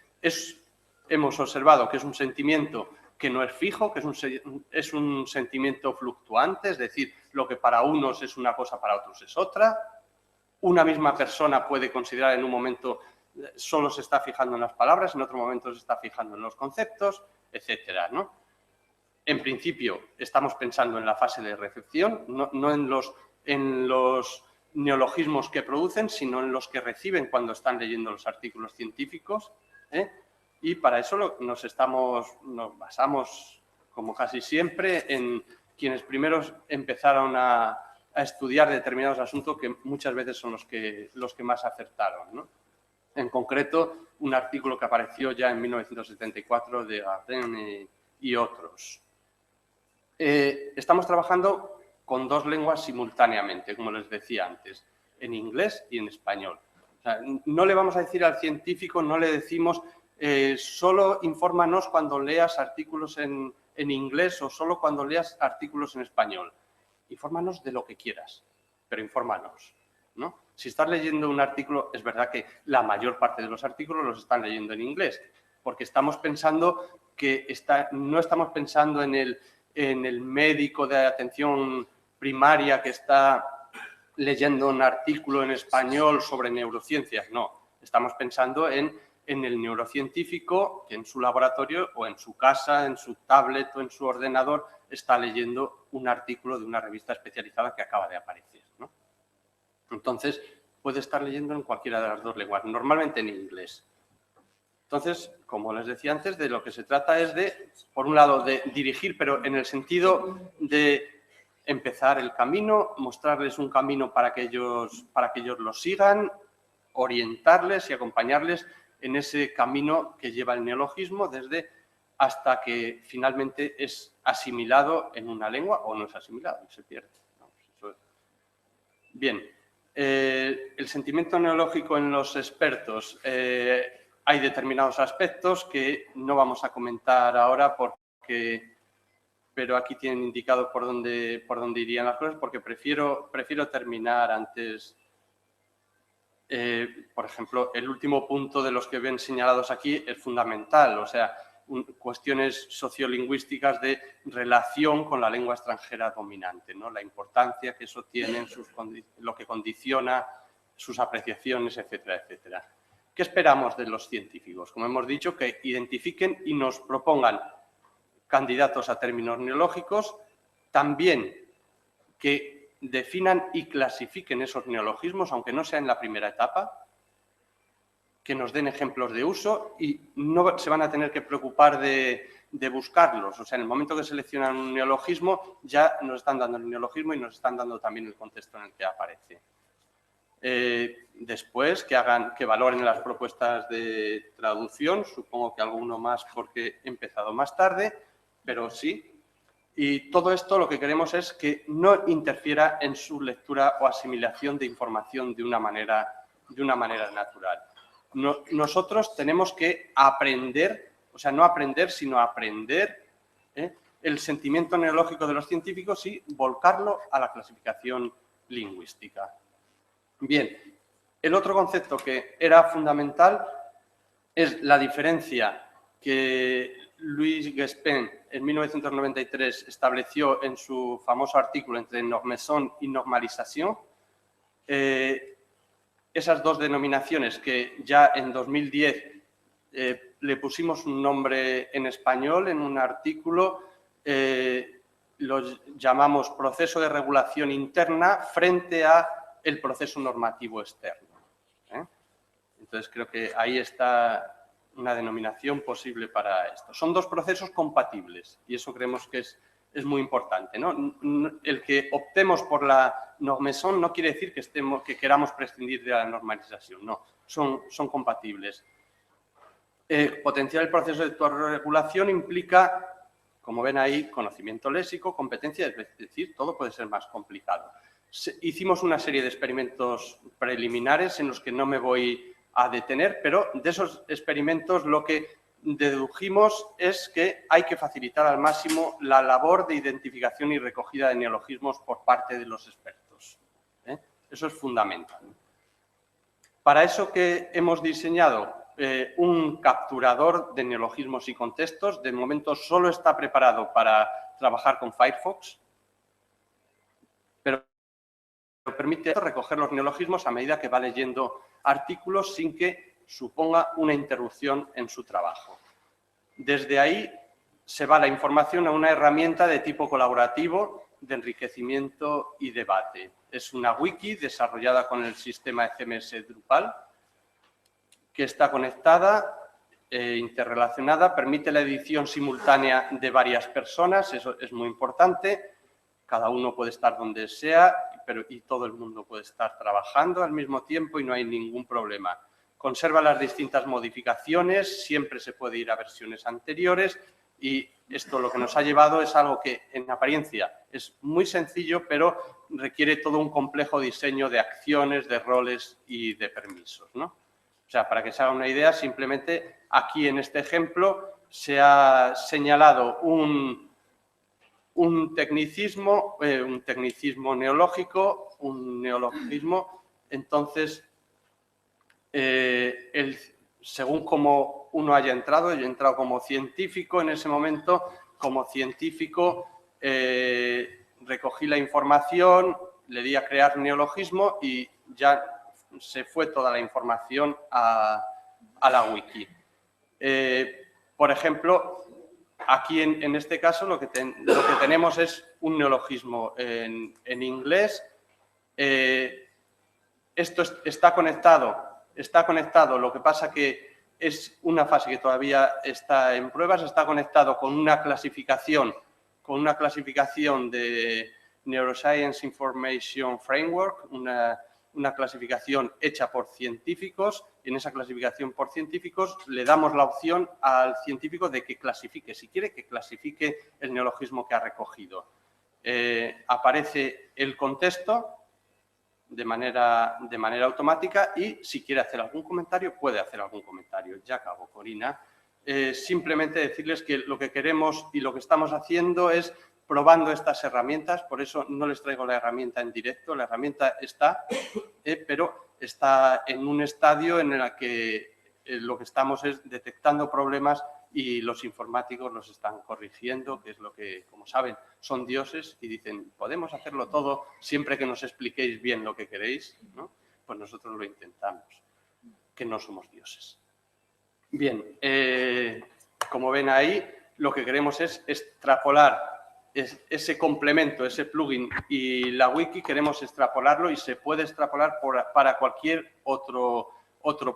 hemos observado que es un sentimiento que no es fijo, que es un sentimiento fluctuante, es decir, lo que para unos es una cosa, para otros es otra. Una misma persona puede considerar en un momento solo se está fijando en las palabras, en otro momento se está fijando en los conceptos, etcétera, ¿no? En principio, estamos pensando en la fase de recepción, no en los neologismos que producen, sino en los que reciben cuando están leyendo los artículos científicos, y para eso nos basamos, como casi siempre, quienes primero empezaron a estudiar determinados asuntos que muchas veces son los que más acertaron, ¿no? En concreto, un artículo que apareció ya en 1974 de Gardner y otros. Estamos trabajando con dos lenguas simultáneamente, como les decía antes, en inglés y en español. O sea, no le vamos a decir al científico, no le decimos solo infórmanos cuando leas artículos en inglés o solo cuando leas artículos en español. Infórmanos de lo que quieras, pero infórmanos, ¿no? Si estás leyendo un artículo, es verdad que la mayor parte de los artículos los están leyendo en inglés, porque estamos pensando que no estamos pensando en el médico de atención primaria que está leyendo un artículo en español sobre neurociencias, no. Estamos pensando en el neurocientífico que en su laboratorio o en su casa, en su tablet o en su ordenador está leyendo un artículo de una revista especializada que acaba de aparecer, ¿no? Entonces, puede estar leyendo en cualquiera de las dos lenguas, normalmente en inglés. Entonces, como les decía antes, de lo que se trata es de, por un lado, de dirigir, pero en el sentido de empezar el camino, mostrarles un camino para que ellos lo sigan, orientarles y acompañarles en ese camino que lleva el neologismo hasta que finalmente es asimilado en una lengua o no es asimilado, se pierde. Bien, el sentimiento neológico en los expertos. Hay determinados aspectos que no vamos a comentar ahora pero aquí tienen indicado por dónde irían las cosas, porque prefiero terminar antes. Por ejemplo, el último punto de los que ven señalados aquí es fundamental, o sea, cuestiones sociolingüísticas de relación con la lengua extranjera dominante, ¿no? La importancia que eso tiene, lo que condiciona sus apreciaciones, etcétera, etcétera. ¿Qué esperamos de los científicos? Como hemos dicho, que identifiquen y nos propongan candidatos a términos neológicos, también que definan y clasifiquen esos neologismos, aunque no sea en la primera etapa, que nos den ejemplos de uso y no se van a tener que preocupar de buscarlos. O sea, en el momento que seleccionan un neologismo, ya nos están dando el neologismo y nos están dando también el contexto en el que aparece. Después, que valoren las propuestas de traducción, supongo que alguno más porque he empezado más tarde, pero sí. Y todo esto lo que queremos es que no interfiera en su lectura o asimilación de información de una manera natural. Nosotros tenemos que aprender, o sea, no aprender, sino aprender el sentimiento neológico de los científicos y volcarlo a la clasificación lingüística. Bien, el otro concepto que era fundamental es la diferencia que Louis Guespin en 1993 estableció en su famoso artículo entre normaison y normalisation. Esas dos denominaciones que ya en 2010 le pusimos un nombre en español en un artículo, lo llamamos proceso de regulación interna frente a el proceso normativo externo. Entonces, creo que ahí está una denominación posible para esto. Son dos procesos compatibles y eso creemos que es muy importante, ¿no? El que optemos por la normaison no quiere decir que queramos prescindir de la normalización, no, son compatibles. Potenciar el proceso de autorregulación implica, como ven ahí, conocimiento léxico, competencia, es decir, todo puede ser más complicado. Hicimos una serie de experimentos preliminares en los que no me voy a detener, pero de esos experimentos lo que dedujimos es que hay que facilitar al máximo la labor de identificación y recogida de neologismos por parte de los expertos. Eso es fundamental. Para eso que hemos diseñado un capturador de neologismos y contextos, de momento solo está preparado para trabajar con Firefox, pero permite recoger los neologismos a medida que va leyendo artículos sin que suponga una interrupción en su trabajo. Desde ahí se va la información a una herramienta de tipo colaborativo de enriquecimiento y debate. Es una wiki desarrollada con el sistema CMS Drupal que está conectada, interrelacionada, permite la edición simultánea de varias personas, eso es muy importante, cada uno puede estar donde sea, y todo el mundo puede estar trabajando al mismo tiempo y no hay ningún problema. Conserva las distintas modificaciones, siempre se puede ir a versiones anteriores y esto lo que nos ha llevado es algo que en apariencia es muy sencillo, pero requiere todo un complejo diseño de acciones, de roles y de permisos, ¿no? O sea, para que se haga una idea, simplemente aquí en este ejemplo se ha señalado un tecnicismo neológico, un neologismo. Entonces, según como uno haya entrado, yo he entrado como científico en ese momento, como científico recogí la información, le di a crear neologismo y ya se fue toda la información a la wiki. Por ejemplo, aquí en este caso lo que tenemos es un neologismo en inglés. Esto está conectado, lo que pasa que es una fase que todavía está en pruebas, está conectado con una clasificación de Neuroscience Information Framework, una clasificación hecha por científicos. Y en esa clasificación por científicos le damos la opción al científico de que clasifique, si quiere, que clasifique el neologismo que ha recogido. Aparece el contexto de manera automática y si quiere hacer algún comentario, puede hacer algún comentario. Ya acabo, Corina. Simplemente decirles que lo que queremos y lo que estamos haciendo es probando estas herramientas, por eso no les traigo la herramienta en directo, la herramienta está, pero está en un estadio en el que lo que estamos es detectando problemas y los informáticos los están corrigiendo, que es lo que, como saben, son dioses y dicen, podemos hacerlo todo siempre que nos expliquéis bien lo que queréis, ¿no? Pues nosotros lo intentamos, que no somos dioses. Bien, como ven ahí, lo que queremos es extrapolar ese complemento, ese plugin y la wiki, queremos extrapolarlo y se puede extrapolar para cualquier otro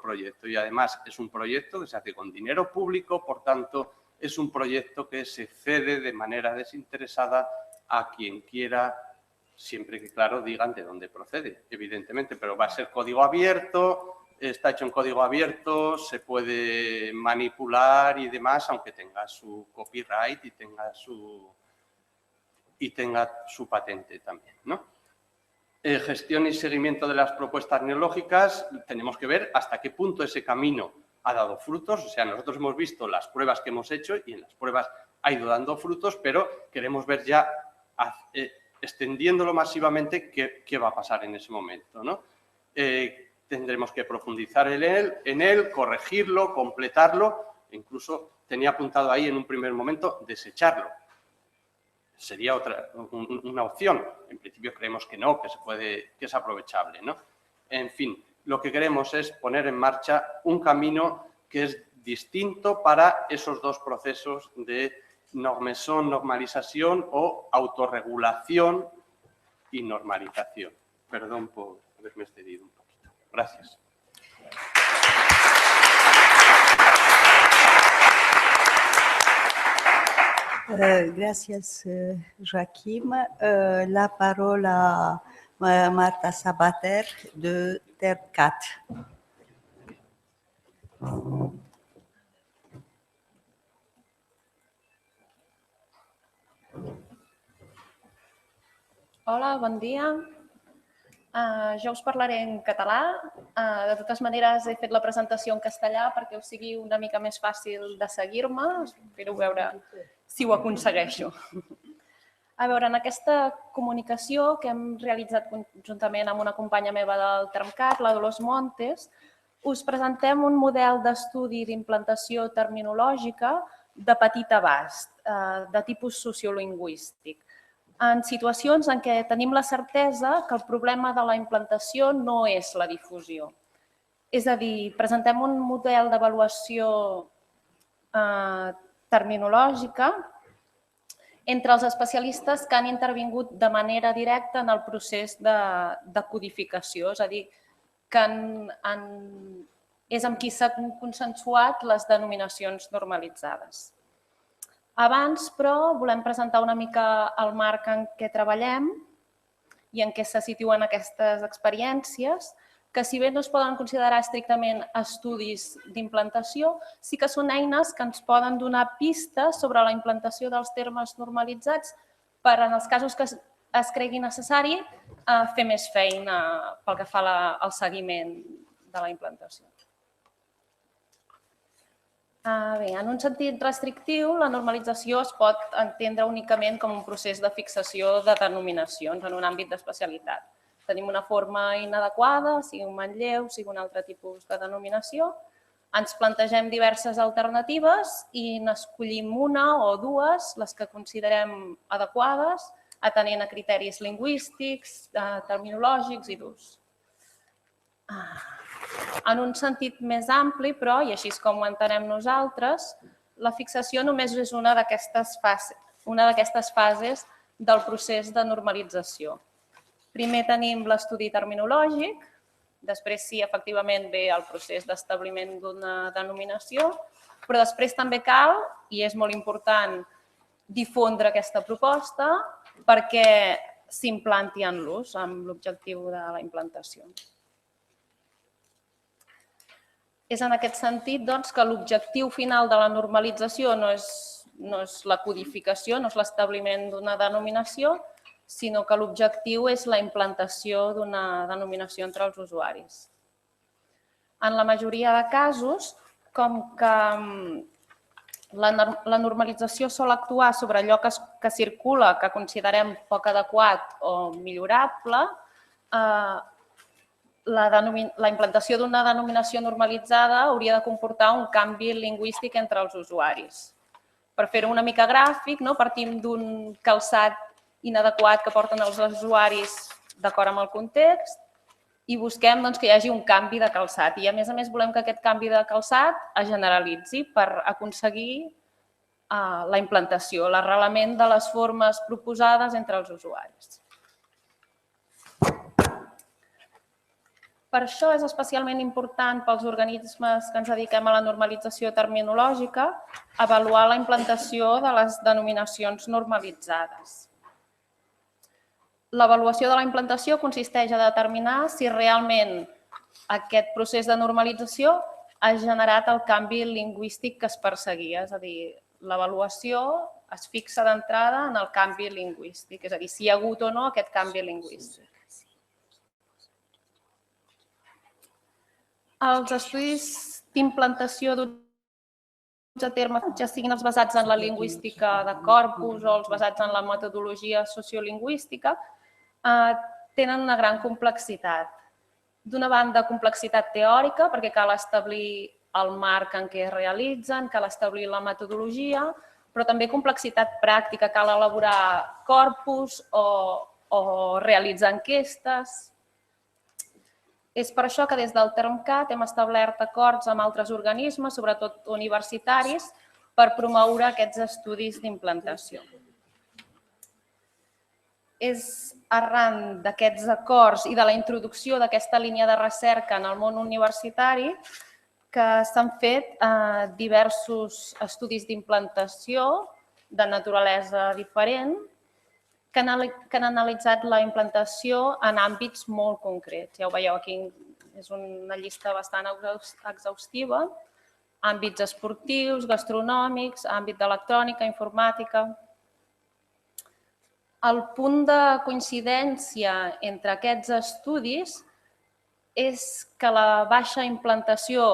proyecto. Y además es un proyecto que se hace con dinero público, por tanto es un proyecto que se cede de manera desinteresada a quien quiera, siempre que, claro, digan de dónde procede, evidentemente, pero va a ser código abierto, está hecho en código abierto, se puede manipular y demás, aunque tenga su copyright y tenga su patente también, ¿no? Gestión y seguimiento de las propuestas neológicas, tenemos que ver hasta qué punto ese camino ha dado frutos. O sea, nosotros hemos visto las pruebas que hemos hecho y en las pruebas ha ido dando frutos, pero queremos ver ya, extendiéndolo masivamente, qué va a pasar en ese momento, ¿no? Tendremos que profundizar en él, corregirlo, completarlo, e incluso tenía apuntado ahí en un primer momento desecharlo. Sería una opción. En principio creemos que no, que es aprovechable, ¿no? En fin, lo que queremos es poner en marcha un camino que es distinto para esos dos procesos de normalización o autorregulación y normalización. Perdón por haberme excedido un poquito. Gracias. Gracias, Joachim. La parole à Marta Sabater de TERCAT. Hola, bon dia. Jo us parlaré en català. De totes maneres, he fet la presentació en castellà perquè us sigui una mica més fàcil de seguir-me. Espero veure si ho aconsegueixo. A veure, en aquesta comunicació que hem realitzat conjuntament amb una companya meva del TERCAT, la Dolors Montes, us presentem un model d'estudi d'implantació terminològica de petit abast, de tipus sociolingüístic, en situacions en què tenim la certesa que el problema de la implantació no és la difusió. És a dir, presentem un model d'avaluació terminològica entre els especialistes que han intervingut de manera directa en el procés de codificació, és a dir, que és amb qui s'han consensuat les denominacions normalitzades. Abans, però, volem presentar una mica el marc en què treballem i en què se situen aquestes experiències, que si bé no es poden considerar estrictament estudis d'implantació, sí que són eines que ens poden donar pistes sobre la implantació dels termes normalitzats per, en els casos que es cregui necessari, fer més feina pel que fa al seguiment de la implantació. Bé, en un sentit restrictiu, la normalització es pot entendre únicament com un procés de fixació de denominacions en un àmbit d'especialitat. Tenim una forma inadequada, sigui un manlleu, sigui un altre tipus de denominació, ens plantegem diverses alternatives i n'escollim una o dues, les que considerem adequades, atenent a criteris lingüístics, terminològics i d'ús. En un sentit més ampli, però, i així és com ho entenem nosaltres, la fixació només és una d'aquestes fases del procés de normalització. Primer tenim l'estudi terminològic, després sí, efectivament, ve el procés d'establiment d'una denominació, però després també cal, i és molt important, difondre aquesta proposta perquè s'implanti en l'ús amb l'objectiu de la implantació. És en aquest sentit que l'objectiu final de la normalització no és la codificació, no és l'establiment d'una denominació, sinó que l'objectiu és la implantació d'una denominació entre els usuaris. En la majoria de casos, com que la normalització sol actuar sobre allò que circula, que considerem poc adequat o millorable, la implantació d'una denominació normalitzada hauria de comportar un canvi lingüístic entre els usuaris. Per fer-ho una mica gràfic, partim d'un calçat inadequat que porten els usuaris d'acord amb el context i busquem que hi hagi un canvi de calçat. I, a més, volem que aquest canvi de calçat es generalitzi per aconseguir la implantació, l'arrelament de les formes proposades entre els usuaris. Per això és especialment important pels organismes que ens dediquem a la normalització terminològica avaluar la implantació de les denominacions normalitzades. L'avaluació de la implantació consisteix a determinar si realment aquest procés de normalització ha generat el canvi lingüístic que es perseguia. És a dir, l'avaluació es fixa d'entrada en el canvi lingüístic, és a dir, si hi ha hagut o no aquest canvi lingüístic. Els estudis d'implantació a terme, ja siguin els basats en la lingüística de corpus o els basats en la metodologia sociolingüística, tenen una gran complexitat. D'una banda, complexitat teòrica, perquè cal establir el marc en què es realitzen, cal establir la metodologia, però també complexitat pràctica, cal elaborar corpus o realitzar enquestes. És per això que des del Termcat hem establert acords amb altres organismes, sobretot universitaris, per promoure aquests estudis d'implantació. És arran d'aquests acords i de la introducció d'aquesta línia de recerca en el món universitari que s'han fet diversos estudis d'implantació de naturalesa diferent que han analitzat la implantació en àmbits molt concrets. Ja ho veieu aquí, és una llista bastant exhaustiva. Àmbits esportius, gastronòmics, àmbit d'electrònica, informàtica. El punt de coincidència entre aquests estudis és que la baixa implantació,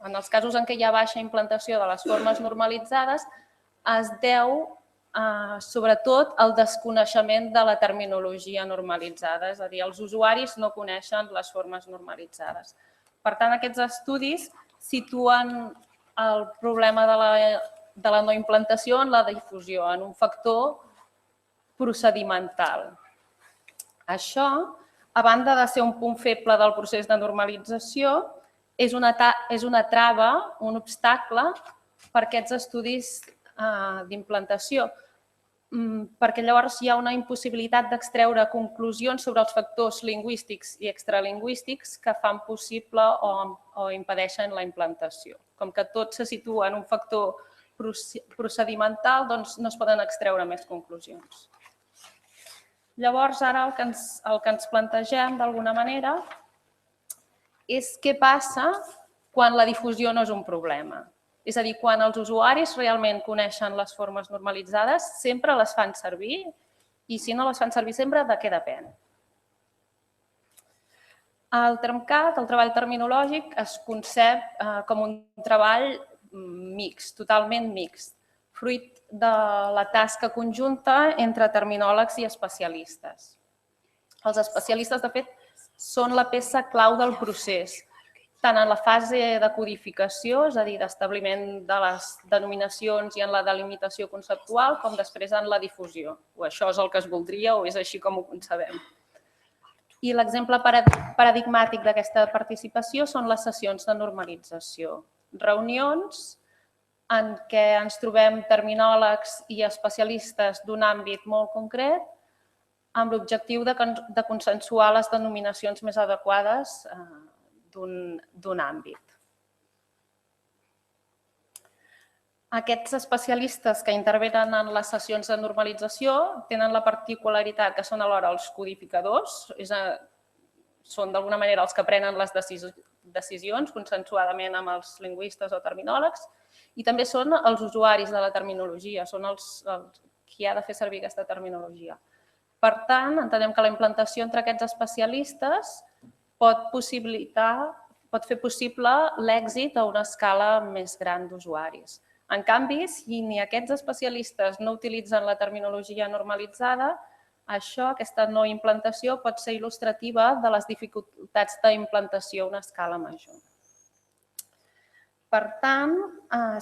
en els casos en què hi ha baixa implantació de les formes normalitzades, es deu sobretot al desconeixement de la terminologia normalitzada, és a dir, els usuaris no coneixen les formes normalitzades. Per tant, aquests estudis situen el problema de la no implantació en la difusió, en un factor procedimental. Això, a banda de ser un punt feble del procés de normalització, és una trava, un obstacle per aquests estudis d'implantació, perquè llavors hi ha una impossibilitat d'extreure conclusions sobre els factors lingüístics i extralingüístics que fan possible o impedeixen la implantació. Com que tot se situa en un factor procedimental doncs, no es poden extreure més conclusions. Llavors, ara el que ens plantegem d'alguna manera és què passa quan la difusió no és un problema. És a dir, quan els usuaris realment coneixen les formes normalitzades, sempre les fan servir i si no les fan servir sempre, de què depèn? El TERMCAT, el treball terminològic, es concep com un treball mixt, totalment mixt, fruit de la tasca conjunta entre terminòlegs i especialistes. Els especialistes, de fet, són la peça clau del procés, tant en la fase de codificació, és a dir, d'establiment de les denominacions i en la delimitació conceptual, com després en la difusió. O això és el que es voldria o és així com ho concebem. I l'exemple paradigmàtic d'aquesta participació són les sessions de normalització. Reunions en què ens trobem terminòlegs i especialistes d'un àmbit molt concret amb l'objectiu de consensuar les denominacions més adequades d'un àmbit. Aquests especialistes que intervenen en les sessions de normalització tenen la particularitat que són alhora els codificadors, són d'alguna manera els que prenen les decisions consensuadament amb els lingüistes o terminòlegs i també són els usuaris de la terminologia, són els qui ha de fer servir aquesta terminologia. Per tant, entenem que la implantació entre aquests especialistes pot fer possible l'èxit a una escala més gran d'usuaris. En canvi, si ni aquests especialistes no utilitzen la terminologia normalitzada, aquesta no implantació pot ser il·lustrativa de les dificultats d'implantació a una escala major. Per tant,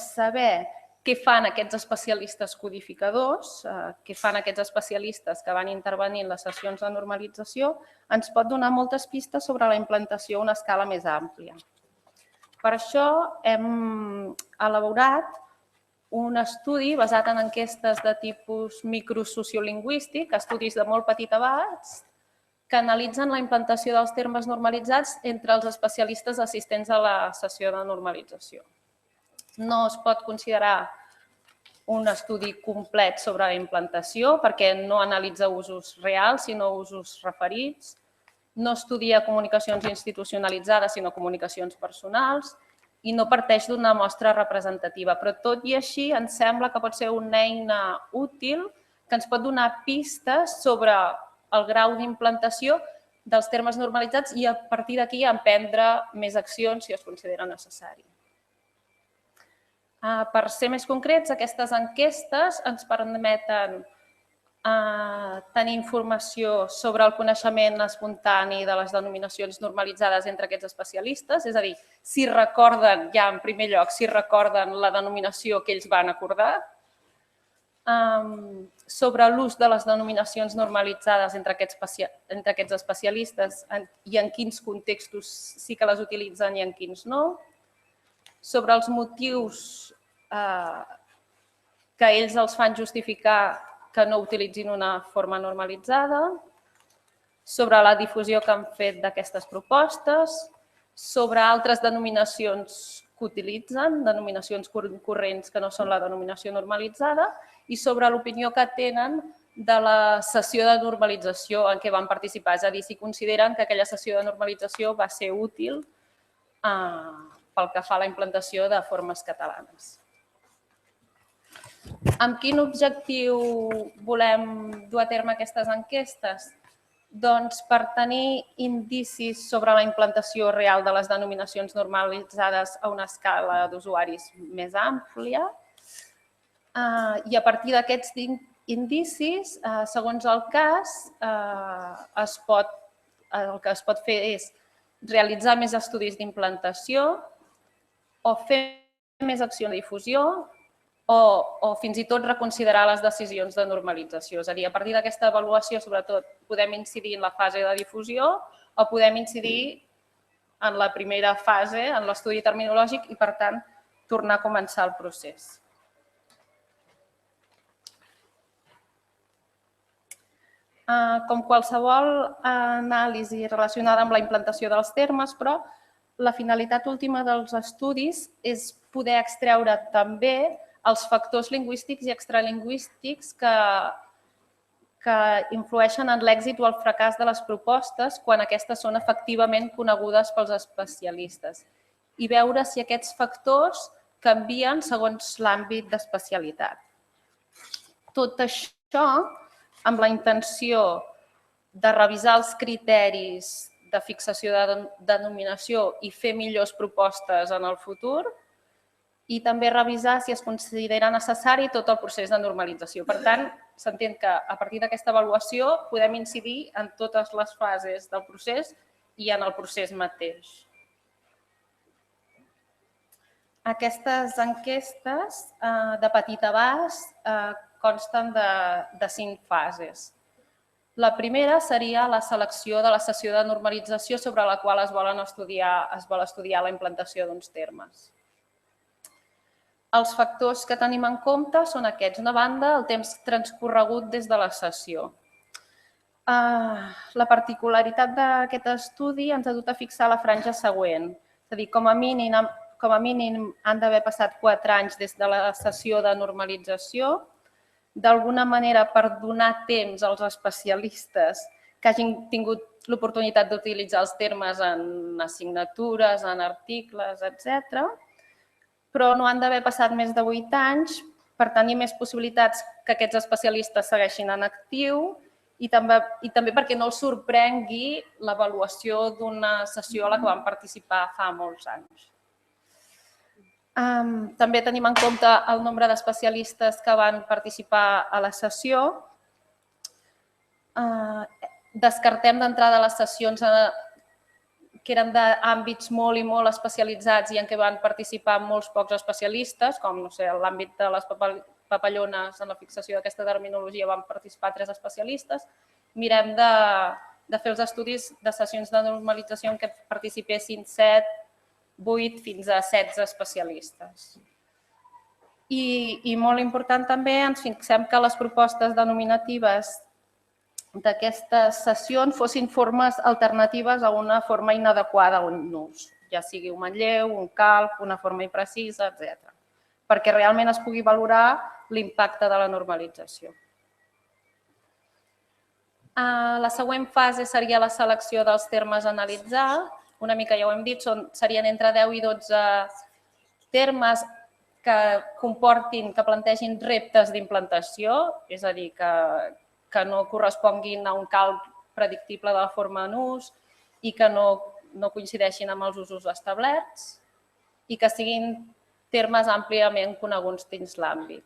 saber què fan aquests especialistes codificadors, què fan aquests especialistes que van intervenir en les sessions de normalització, ens pot donar moltes pistes sobre la implantació a una escala més àmplia. Per això hem elaborat un estudi basat en enquestes de tipus microsociolingüístic, estudis de molt petit abast, que analitzen la implantació dels termes normalitzats entre els especialistes assistents a la sessió de normalització. No es pot considerar un estudi complet sobre la implantació perquè no analitza usos reals, sinó usos referits, no estudia comunicacions institucionalitzades, sinó comunicacions personals, i no parteix d'una mostra representativa. Però tot i així ens sembla que pot ser una eina útil que ens pot donar pistes sobre el grau d'implantació dels termes normalitzats i a partir d'aquí emprendre més accions si es considera necessari. Per ser més concrets, aquestes enquestes ens permeten tenir informació sobre el coneixement espontani de les denominacions normalitzades entre aquests especialistes, és a dir, si recorden, ja en primer lloc, si recorden la denominació que ells van acordar, sobre l'ús de les denominacions normalitzades entre aquests especialistes i en quins contextos sí que les utilitzen i en quins no, sobre els motius que ells els fan justificar que no utilitzin una forma normalitzada, sobre la difusió que han fet d'aquestes propostes, sobre altres denominacions que utilitzen, denominacions corrents que no són la denominació normalitzada, i sobre l'opinió que tenen de la sessió de normalització en què van participar, és a dir, si consideren que aquella sessió de normalització va ser útil pel que fa a la implantació de formes catalanes. Amb quin objectiu volem dur a terme aquestes enquestes? Doncs per tenir indicis sobre la implantació real de les denominacions normalitzades a una escala d'usuaris més àmplia i a partir d'aquests indicis, segons el cas, el que es pot fer és realitzar més estudis d'implantació o fer més acció de difusió o fins i tot reconsiderar les decisions de normalització. És a dir, a partir d'aquesta avaluació, sobretot, podem incidir en la fase de difusió o podem incidir en la primera fase, en l'estudi terminològic i, per tant, tornar a començar el procés. Com qualsevol anàlisi relacionada amb la implantació dels termes, però la finalitat última dels estudis és poder extreure també els factors lingüístics i extralingüístics que influeixen en l'èxit o el fracàs de les propostes quan aquestes són efectivament conegudes pels especialistes i veure si aquests factors canvien segons l'àmbit d'especialitat. Tot això amb la intenció de revisar els criteris de fixació de denominació i fer millors propostes en el futur i també revisar si es considera necessari tot el procés de normalització. Per tant, s'entén que a partir d'aquesta avaluació podem incidir en totes les fases del procés i en el procés mateix. Aquestes enquestes de petit abast consten de 5 fases. La primera seria la selecció de la sessió de normalització sobre la qual es vol estudiar la implantació d'uns termes. Els factors que tenim en compte són aquests. D'una banda, el temps transcorregut des de la sessió. La particularitat d'aquest estudi ens ha dut a fixar la franja següent. És a dir, com a mínim han d'haver passat 4 anys des de la sessió de normalització. D'alguna manera, per donar temps als especialistes que hagin tingut l'oportunitat d'utilitzar els termes en assignatures, en articles, etc. Però no han d'haver passat més de 8 anys per tenir més possibilitats que aquests especialistes segueixin en actiu i també perquè no els sorprengui l'avaluació d'una sessió a la que van participar fa molts anys. També tenim en compte el nombre d'especialistes que van participar a la sessió. Descartem d'entrada les sessions que eren d'àmbits molt i molt especialitzats i en què van participar molts pocs especialistes, com l'àmbit de les papallones, en la fixació d'aquesta terminologia van participar 3 especialistes. Mirem de fer els estudis de sessions de normalització en què participessin 7, 8 fins a 16 especialistes. I molt important també, ens fixem que les propostes denominatives d'aquestes sessions fossin formes alternatives a una forma inadequada a un ús, ja sigui un manlleu, un calc, una forma imprecisa, etc. Perquè realment es pugui valorar l'impacte de la normalització. La següent fase seria la selecció dels termes a analitzar. Una mica ja ho hem dit, serien entre 10 i 12 termes que comportin, que plantegin reptes d'implantació, és a dir, que no corresponguin a un càlcul predictible de la forma en ús i que no coincideixin amb els usos establerts i que siguin termes àmpliament coneguts dins l'àmbit.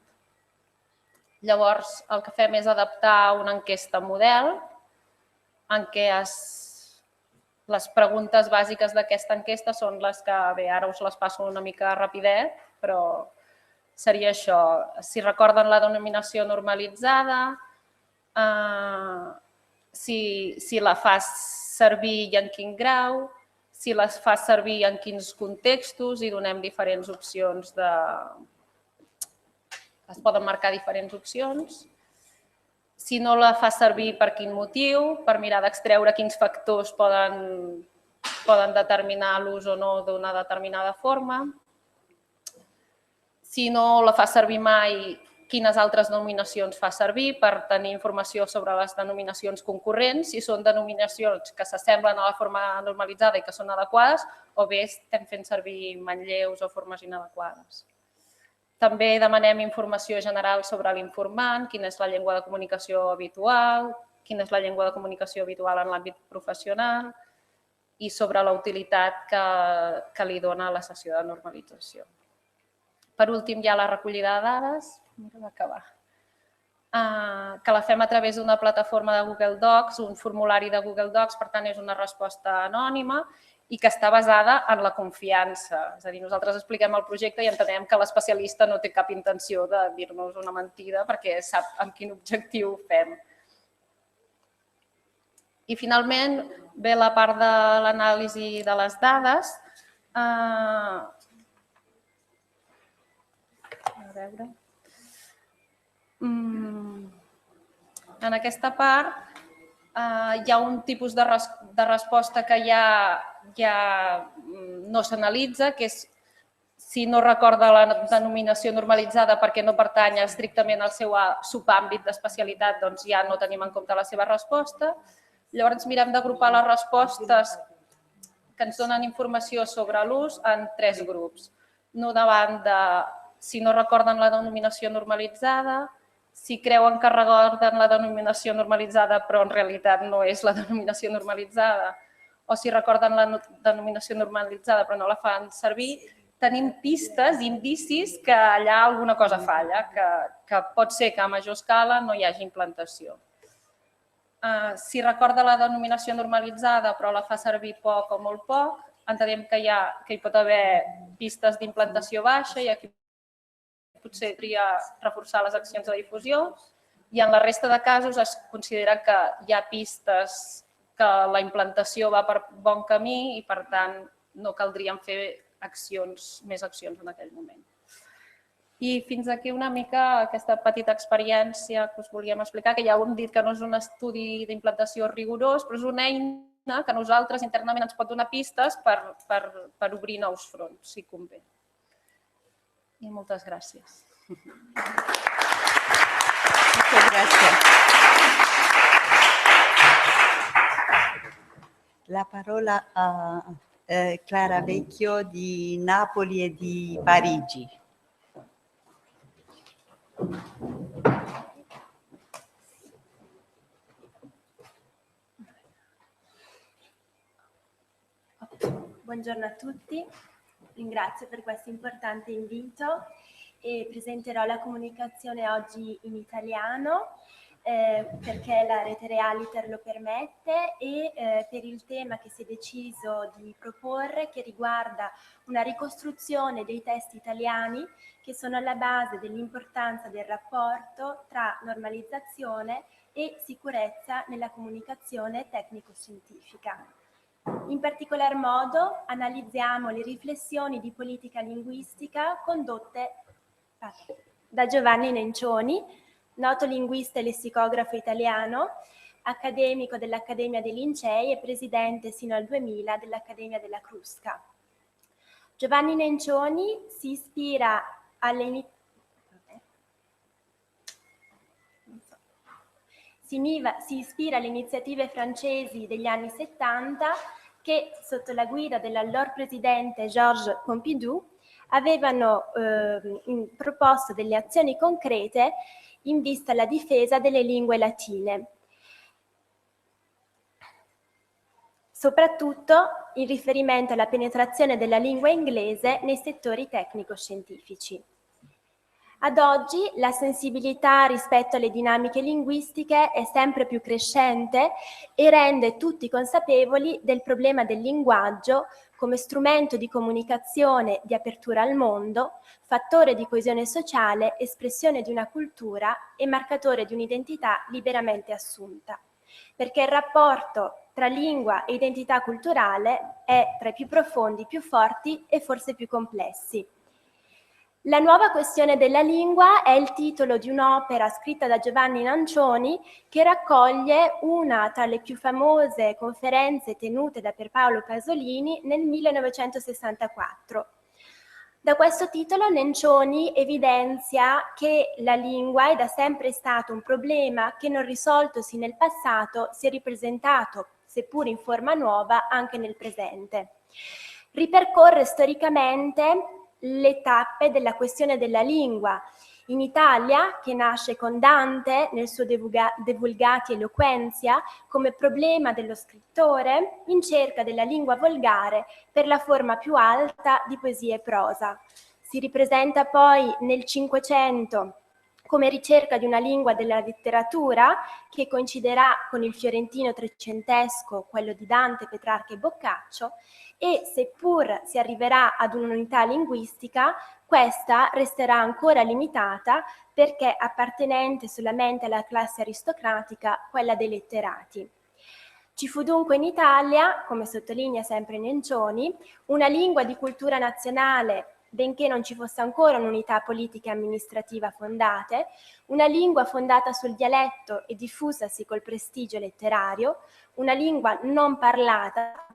Llavors, el que fem és adaptar una enquesta model en què les preguntes bàsiques d'aquesta enquesta són les que, bé, ara us les passo una mica rapidet, però seria això. Si recorden la denominació normalitzada, si la fas servir i en quin grau, si les fas servir en quins contextos i donem diferents opcions es poden marcar diferents opcions. Si no la fas servir, per quin motiu, per mirar d'extreure quins factors poden determinar l'ús o no d'una determinada forma. Si no la fas servir mai, quines altres denominacions fa servir per tenir informació sobre les denominacions concurrents, si són denominacions que s'assemblen a la forma normalitzada i que són adequades, o bé estem fent servir manlleus o formes inadequades. També demanem informació general sobre l'informant, quina és la llengua de comunicació habitual, quina és la llengua de comunicació habitual en l'àmbit professional i sobre la utilitat que li dona la sessió de normalització. Per últim, hi ha la recollida de dades, que la fem a través d'una plataforma de Google Docs, un formulari de Google Docs, per tant, és una resposta anònima i que està basada en la confiança. És a dir, nosaltres expliquem el projecte i entenem que l'especialista no té cap intenció de dir-nos una mentida perquè sap amb quin objectiu ho fem. I finalment ve la part de l'anàlisi de les dades. A veure. En aquesta part hi ha un tipus de resposta que ja no s'analitza, que és si no recorda la denominació normalitzada perquè no pertany estrictament al seu subàmbit d'especialitat, doncs ja no tenim en compte la seva resposta. Llavors mirem d'agrupar les respostes que ens donen informació sobre l'ús en 3 grups. D'una banda, si no recorden la denominació normalitzada, si creuen que recorden la denominació normalitzada però en realitat no és la denominació normalitzada, o si recorden la denominació normalitzada però no la fan servir, tenim pistes, indicis que allà alguna cosa falla, que pot ser que a major escala no hi hagi implantació. Si recorda la denominació normalitzada però la fa servir poc o molt poc, entenem que hi pot haver pistes d'implantació baixa i aquí potser podria reforçar les accions de difusió i en la resta de casos es considera que hi ha pistes que la implantació va per bon camí i per tant no caldrien fer més accions en aquell moment. I fins aquí una mica aquesta petita experiència que us volíem explicar, que ja ho hem dit que no és un estudi d'implantació rigorós, però és una eina que nosaltres internament ens pot donar pistes per obrir nous fronts, si convé. I moltes gràcies. Muchas gracias. La parola a Clara Vecchio di Napoli e di Parigi. Buongiorno a tutti, ringrazio per questo importante invito e presenterò la comunicazione oggi in italiano perché la Rete Realiter lo permette e per il tema che si è deciso di proporre, che riguarda una ricostruzione dei testi italiani che sono alla base dell'importanza del rapporto tra normalizzazione e sicurezza nella comunicazione tecnico-scientifica. In particolar modo analizziamo le riflessioni di politica linguistica condotte da Giovanni Nencioni, noto linguista e lessicografo italiano, accademico dell'Accademia dei Lincei e presidente sino al 2000 dell'Accademia della Crusca. Giovanni Nencioni si ispira alle iniziative francesi degli anni 70 che, sotto la guida dell'allora presidente Georges Pompidou, avevano proposto delle azioni concrete in vista alla difesa delle lingue latine, soprattutto in riferimento alla penetrazione della lingua inglese nei settori tecnico-scientifici. Ad oggi la sensibilità rispetto alle dinamiche linguistiche è sempre più crescente e rende tutti consapevoli del problema del linguaggio come strumento di comunicazione, di apertura al mondo, fattore di coesione sociale, espressione di una cultura e marcatore di un'identità liberamente assunta. Perché il rapporto tra lingua e identità culturale è tra i più profondi, più forti e forse più complessi. La nuova questione della lingua è il titolo di un'opera scritta da Giovanni Nencioni che raccoglie una tra le più famose conferenze tenute da Pierpaolo Pasolini nel 1964. Da questo titolo Nencioni evidenzia che la lingua è da sempre stato un problema che, non risoltosi nel passato, si è ripresentato, seppur in forma nuova, anche nel presente. Ripercorre storicamente le tappe della questione della lingua. In Italia, che nasce con Dante nel suo De Vulgati Eloquentia come problema dello scrittore in cerca della lingua volgare per la forma più alta di poesia e prosa. Si ripresenta poi nel Cinquecento come ricerca di una lingua della letteratura che coinciderà con il fiorentino trecentesco, quello di Dante, Petrarca e Boccaccio, e seppur si arriverà ad un'unità linguistica, questa resterà ancora limitata perché appartenente solamente alla classe aristocratica, quella dei letterati. Ci fu dunque in Italia, come sottolinea sempre Nencioni, una lingua di cultura nazionale, benché non ci fosse ancora un'unità politica e amministrativa fondate, una lingua fondata sul dialetto e diffusasi col prestigio letterario, una lingua non parlata,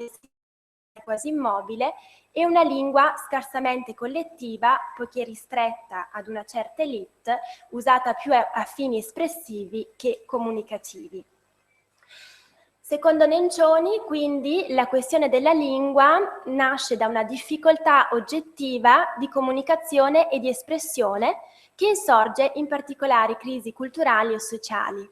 quasi immobile e una lingua scarsamente collettiva, poiché ristretta ad una certa élite, usata più a fini espressivi che comunicativi. Secondo Nencioni, quindi, la questione della lingua nasce da una difficoltà oggettiva di comunicazione e di espressione che insorge in particolari crisi culturali o sociali.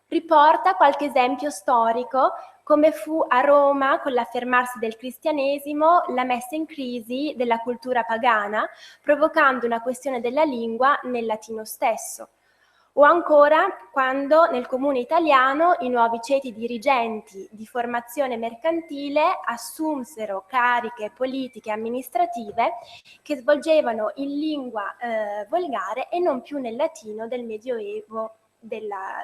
Riporta qualche esempio storico, come fu a Roma con l'affermarsi del cristianesimo, la messa in crisi della cultura pagana, provocando una questione della lingua nel latino stesso. O ancora quando nel comune italiano i nuovi ceti dirigenti di formazione mercantile assunsero cariche politiche e amministrative che svolgevano in lingua volgare e non più nel latino del medioevo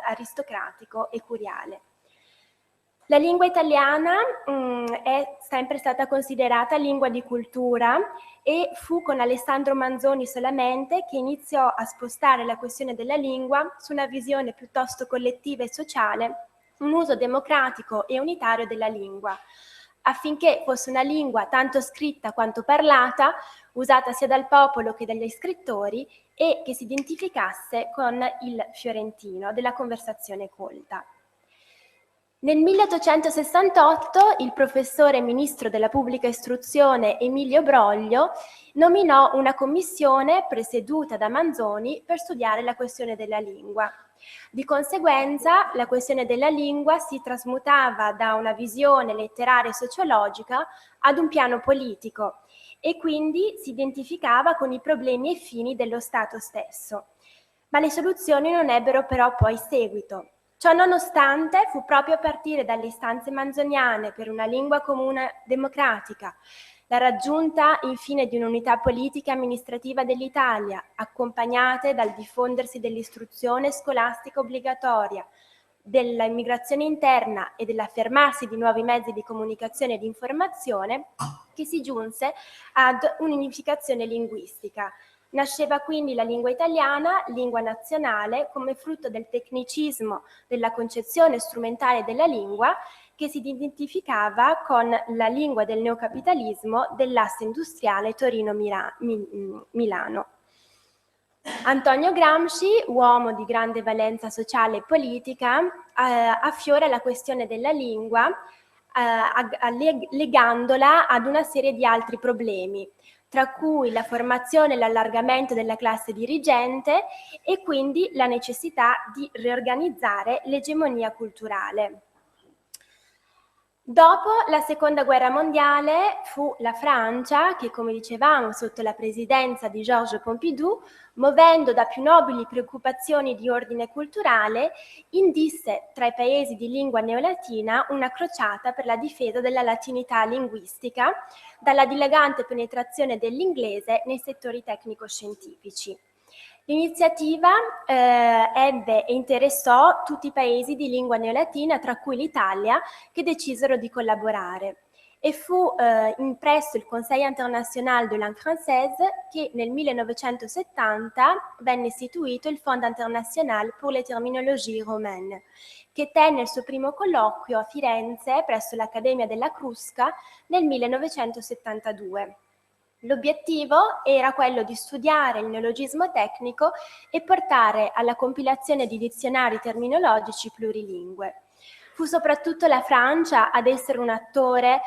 aristocratico e curiale. La lingua italiana è sempre stata considerata lingua di cultura e fu con Alessandro Manzoni solamente che iniziò a spostare la questione della lingua su una visione piuttosto collettiva e sociale, un uso democratico e unitario della lingua, affinché fosse una lingua tanto scritta quanto parlata, usata sia dal popolo che dagli scrittori e che si identificasse con il fiorentino della conversazione colta. Nel 1868 il professore e ministro della pubblica istruzione Emilio Broglio nominò una commissione presieduta da Manzoni per studiare la questione della lingua. Di conseguenza, la questione della lingua si trasmutava da una visione letteraria e sociologica ad un piano politico e quindi si identificava con i problemi e fini dello Stato stesso. Ma le soluzioni non ebbero però poi seguito. Ciò nonostante, fu proprio a partire dalle istanze manzoniane per una lingua comune democratica, la raggiunta infine di un'unità politica e amministrativa dell'Italia, accompagnate dal diffondersi dell'istruzione scolastica obbligatoria, dell'immigrazione interna e dell'affermarsi di nuovi mezzi di comunicazione e di informazione, che si giunse ad un'unificazione linguistica. Nasceva quindi la lingua italiana, lingua nazionale, come frutto del tecnicismo della concezione strumentale della lingua che si identificava con la lingua del neocapitalismo dell'asse industriale Torino-Milano. Antonio Gramsci, uomo di grande valenza sociale e politica, affiora la questione della lingua legandola ad una serie di altri problemi, tra cui la formazione e l'allargamento della classe dirigente e quindi la necessità di riorganizzare l'egemonia culturale. Dopo la Seconda Guerra Mondiale fu la Francia che, come dicevamo, sotto la presidenza di Georges Pompidou, muovendo da più nobili preoccupazioni di ordine culturale, indisse tra i paesi di lingua neolatina una crociata per la difesa della latinità linguistica dalla dilagante penetrazione dell'inglese nei settori tecnico-scientifici. L'iniziativa ebbe e interessò tutti i paesi di lingua neolatina, tra cui l'Italia, che decisero di collaborare. E fu presso il Conseil international de langue française che nel 1970 venne istituito il Fonds international pour les terminologies romaines, che tenne il suo primo colloquio a Firenze presso l'Accademia della Crusca nel 1972. L'obiettivo era quello di studiare il neologismo tecnico e portare alla compilazione di dizionari terminologici plurilingue. Fu soprattutto la Francia ad essere un attore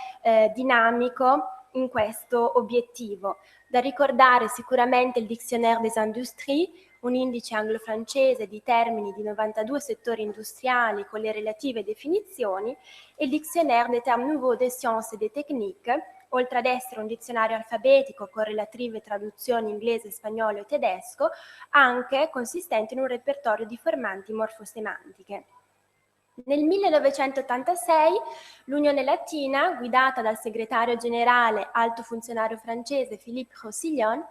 dinamico in questo obiettivo. Da ricordare sicuramente il Dictionnaire des Industries, un indice anglo-francese di termini di 92 settori industriali con le relative definizioni, e il Dictionnaire des termes nouveaux des sciences et des techniques, oltre ad essere un dizionario alfabetico con relative traduzioni inglese, spagnolo e tedesco, anche consistente in un repertorio di formanti morfosemantiche. Nel 1986 l'Unione Latina, guidata dal segretario generale alto funzionario francese Philippe Roussillon,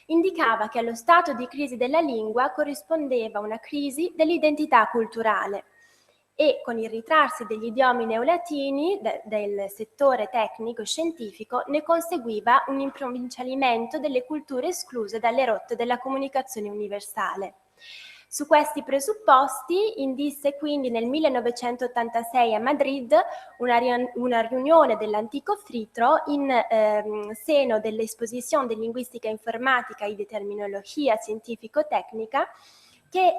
indicava che allo stato di crisi della lingua corrispondeva una crisi dell'identità culturale e con il ritrarsi degli idiomi neolatini del settore tecnico e scientifico ne conseguiva un improvincialimento delle culture escluse dalle rotte della comunicazione universale. Su questi presupposti indisse quindi nel 1986 a Madrid una riunione dell'antico FRITRO in seno dell'Exposición de Lingüística Informatica y de Terminología Científico-Tecnica, che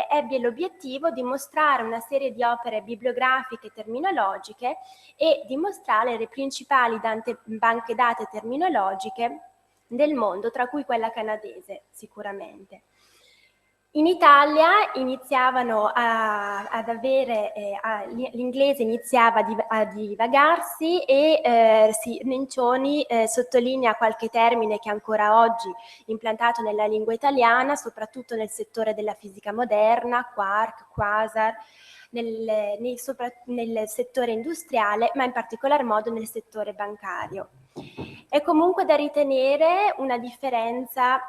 ebbe l'obiettivo di mostrare una serie di opere bibliografiche terminologiche e di mostrare le principali banche date terminologiche del mondo, tra cui quella canadese sicuramente. In Italia iniziavano l'inglese iniziava a divagarsi e Nencioni sottolinea qualche termine che ancora oggi implantato nella lingua italiana, soprattutto nel settore della fisica moderna, quark, quasar, nel settore industriale, ma in particolar modo nel settore bancario. È comunque da ritenere una differenza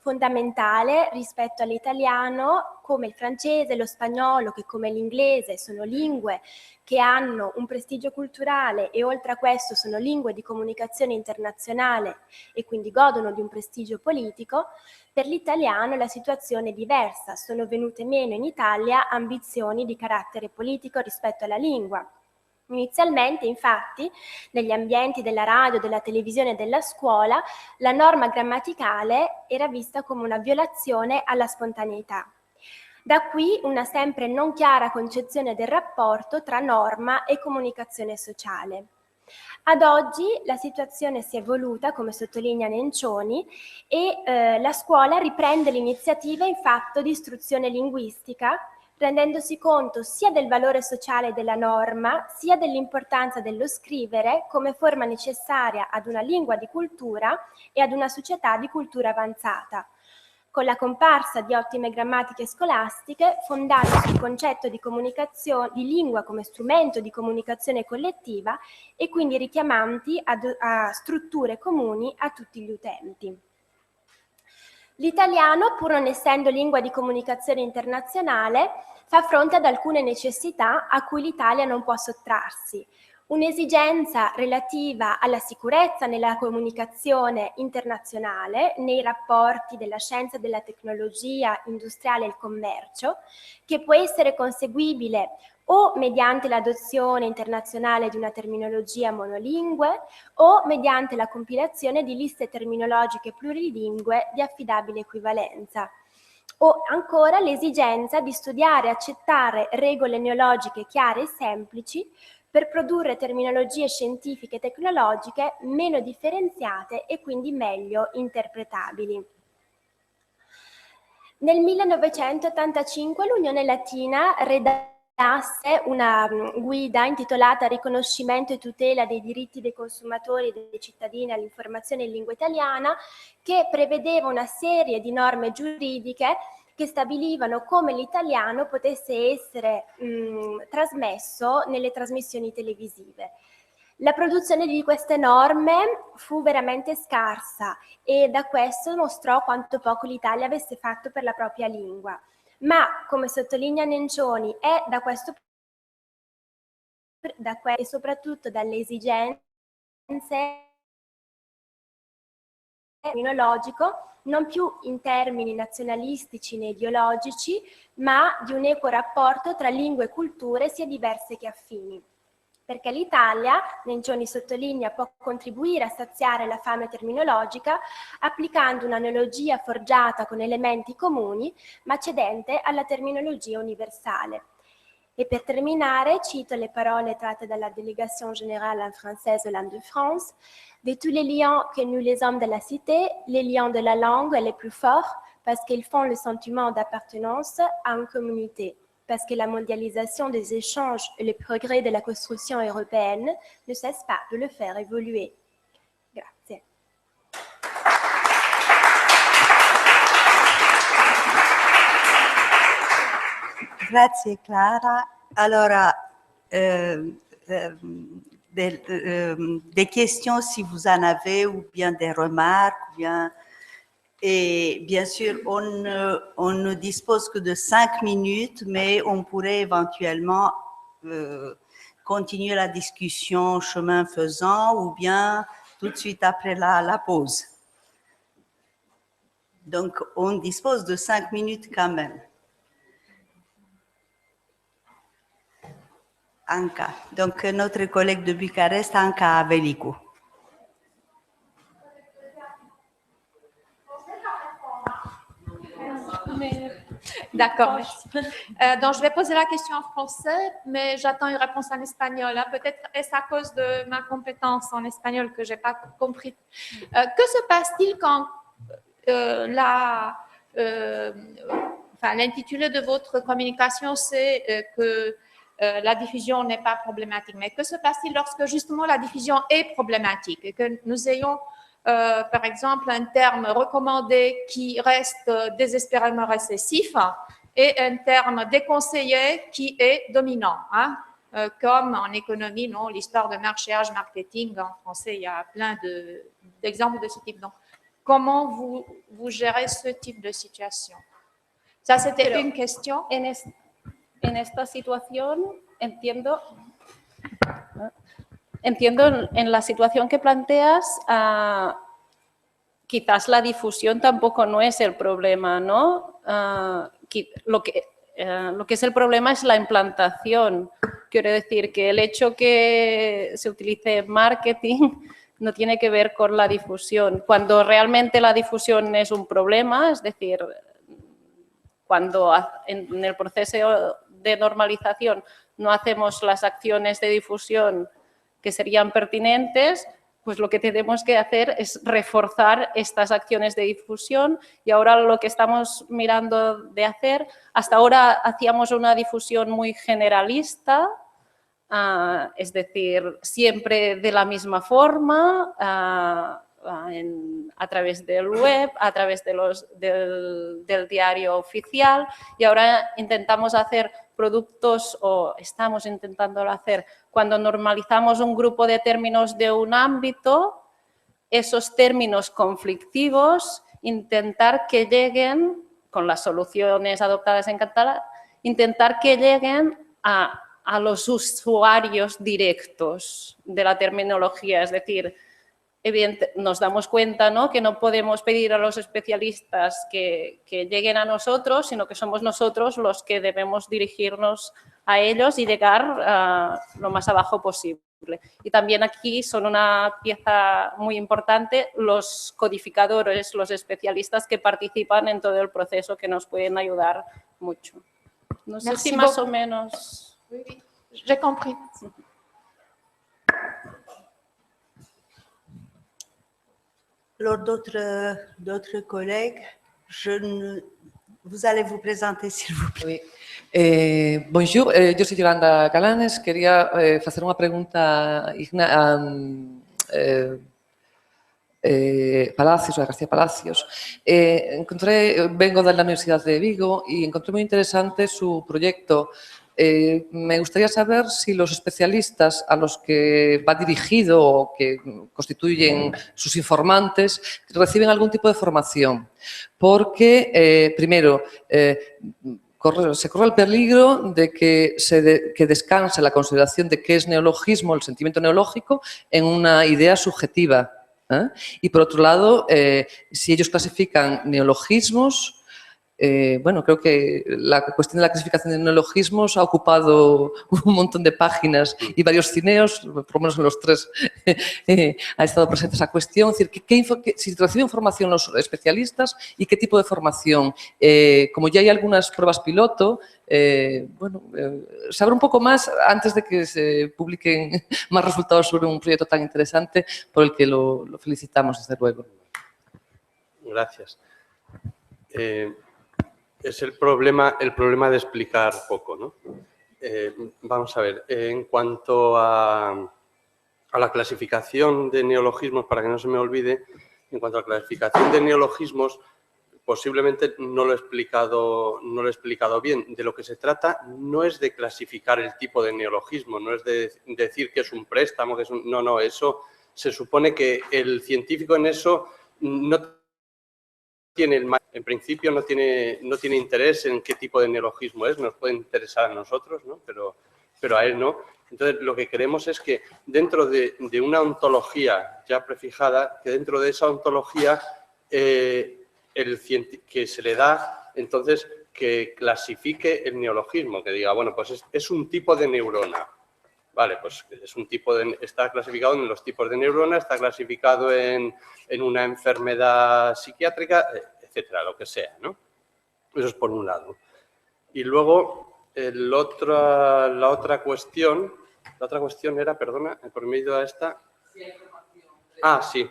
fondamentale rispetto all'italiano, come il francese, lo spagnolo, che come l'inglese sono lingue che hanno un prestigio culturale e oltre a questo sono lingue di comunicazione internazionale e quindi godono di un prestigio politico. Per l'italiano la situazione è diversa, sono venute meno in Italia ambizioni di carattere politico rispetto alla lingua. Inizialmente, infatti, negli ambienti della radio, della televisione e della scuola, la norma grammaticale era vista come una violazione alla spontaneità. Da qui una sempre non chiara concezione del rapporto tra norma e comunicazione sociale. Ad oggi la situazione si è evoluta, come sottolinea Nencioni, e la scuola riprende l'iniziativa in fatto di istruzione linguistica, rendendosi conto sia del valore sociale della norma, sia dell'importanza dello scrivere come forma necessaria ad una lingua di cultura e ad una società di cultura avanzata, con la comparsa di ottime grammatiche scolastiche fondate sul concetto di comunicazione, di lingua come strumento di comunicazione collettiva e quindi richiamanti a strutture comuni a tutti gli utenti. L'italiano, pur non essendo lingua di comunicazione internazionale, fa fronte ad alcune necessità a cui l'Italia non può sottrarsi. Un'esigenza relativa alla sicurezza nella comunicazione internazionale, nei rapporti della scienza, della tecnologia industriale e il commercio, che può essere conseguibile o mediante l'adozione internazionale di una terminologia monolingue o mediante la compilazione di liste terminologiche plurilingue di affidabile equivalenza. O ancora l'esigenza di studiare e accettare regole neologiche chiare e semplici per produrre terminologie scientifiche e tecnologiche meno differenziate e quindi meglio interpretabili. Nel 1985 l'Unione Latina redasse una guida intitolata Riconoscimento e tutela dei diritti dei consumatori e dei cittadini all'informazione in lingua italiana, che prevedeva una serie di norme giuridiche che stabilivano come l'italiano potesse essere trasmesso nelle trasmissioni televisive. La produzione di queste norme fu veramente scarsa e da questo mostrò quanto poco l'Italia avesse fatto per la propria lingua. Ma, come sottolinea Nencioni, è da questo e soprattutto dalle esigenze terminologico, non più in termini nazionalistici né ideologici, ma di un equo rapporto tra lingue e culture sia diverse che affini. Perché l'Italia, Nencioni sottolinea, può contribuire a saziare la fame terminologica applicando un'analogia forgiata con elementi comuni, ma cedente alla terminologia universale. E per terminare, cito le parole tratte dalla Délégation générale française Hollande-France: de tous les liens que nous les hommes de la cité, les liens de la langue est les plus forts parce qu'ils font le sentiment d'appartenance à une communauté, parce que la mondialisation des échanges et le progrès de la construction européenne ne cessent pas de le faire évoluer. Grazie. Grazie Clara. Allora, des questions si vous en avez, ou bien des remarques, ou bien... Et bien sûr, on ne dispose que de 5 minutes, mais on pourrait éventuellement continuer la discussion chemin faisant, ou bien tout de suite après la pause. Donc, on dispose de 5 minutes quand même. Anca. Donc, notre collègue de Bucarest, Anca Velicu. D'accord, merci. Donc, je vais poser la question en français, mais j'attends une réponse en espagnol. Hein. Peut-être est-ce à cause de ma compétence en espagnol que je n'ai pas compris. Que se passe-t-il quand l'intitulé de votre communication, c'est que la diffusion n'est pas problématique. Mais que se passe-t-il lorsque justement la diffusion est problématique et que nous ayons par exemple, un terme recommandé qui reste désespérément récessif et un terme déconseillé qui est dominant. Hein? Comme en économie, non, l'histoire de marchéage, marketing, en français, il y a plein d'exemples de ce type. Donc, comment vous gérez ce type de situation? Ça, c'était une question. En esta situación entiendo en la situación que planteas, quizás la difusión tampoco no es el problema, ¿no? Lo que es el problema es la implantación. Quiero decir que el hecho que se utilice marketing no tiene que ver con la difusión. Cuando realmente la difusión es un problema, es decir, cuando en el proceso de normalización no hacemos las acciones de difusión que serían pertinentes, pues lo que tenemos que hacer es reforzar estas acciones de difusión y ahora lo que estamos mirando de hacer, hasta ahora hacíamos una difusión muy generalista, es decir, siempre de la misma forma, a través del web, a través del diario oficial y ahora intentamos hacer productos o estamos intentándolo hacer cuando normalizamos un grupo de términos de un ámbito, esos términos conflictivos, intentar que lleguen, con las soluciones adoptadas en catalán, intentar que lleguen a los usuarios directos de la terminología, es decir, nos damos cuenta, ¿no?, que no podemos pedir a los especialistas que lleguen a nosotros, sino que somos nosotros los que debemos dirigirnos a ellos y llegar lo más abajo posible. Y también aquí son una pieza muy importante los codificadores, los especialistas que participan en todo el proceso que nos pueden ayudar mucho. No sé si más o menos... Oui, j'ai compris. Alors, d'autres collègues, vous allez vous présenter, s'il vous plaît. Oui. Bonjour, yo soy Yolanda Calanes. Quería hacer una pregunta a Palacios, a García Palacios. Vengo de la Universidad de Vigo y encontré muy interesante su proyecto. Me gustaría saber si los especialistas a los que va dirigido o que constituyen sus informantes reciben algún tipo de formación. Porque, primero, se corre el peligro de que descanse la consideración de qué es neologismo, el sentimiento neológico, en una idea subjetiva. Y, por otro lado, si ellos clasifican neologismos, bueno, creo que la cuestión de la clasificación de neologismos ha ocupado un montón de páginas y varios cineos, por lo menos en los tres ha estado presente esa cuestión. Es decir, si reciben formación los especialistas y qué tipo de formación. Como ya hay algunas pruebas piloto, bueno, saber un poco más antes de que se publiquen más resultados sobre un proyecto tan interesante por el que lo felicitamos, desde luego. Gracias. Es el problema de explicar poco, ¿no? Vamos a ver, en cuanto a la clasificación de neologismos, para que no se me olvide, en cuanto a la clasificación de neologismos, posiblemente no lo he explicado bien. De lo que se trata no es de clasificar el tipo de neologismo, no es de decir que es un préstamo, que es un... No, eso se supone que el científico en eso no tiene en principio no tiene interés en qué tipo de neologismo es, nos puede interesar a nosotros, ¿no? Pero a él no. Entonces, lo que queremos es que dentro de una ontología ya prefijada, que dentro de esa ontología que se le da, entonces, que clasifique el neologismo, que diga, bueno, pues es un tipo de neurona, Vale, pues es un tipo está clasificado en los tipos de neurona, está clasificado en una enfermedad psiquiátrica, etcétera, lo que sea, ¿no? Eso es por un lado. Y luego la otra cuestión era, perdona, por medio de esta. Ah, sí.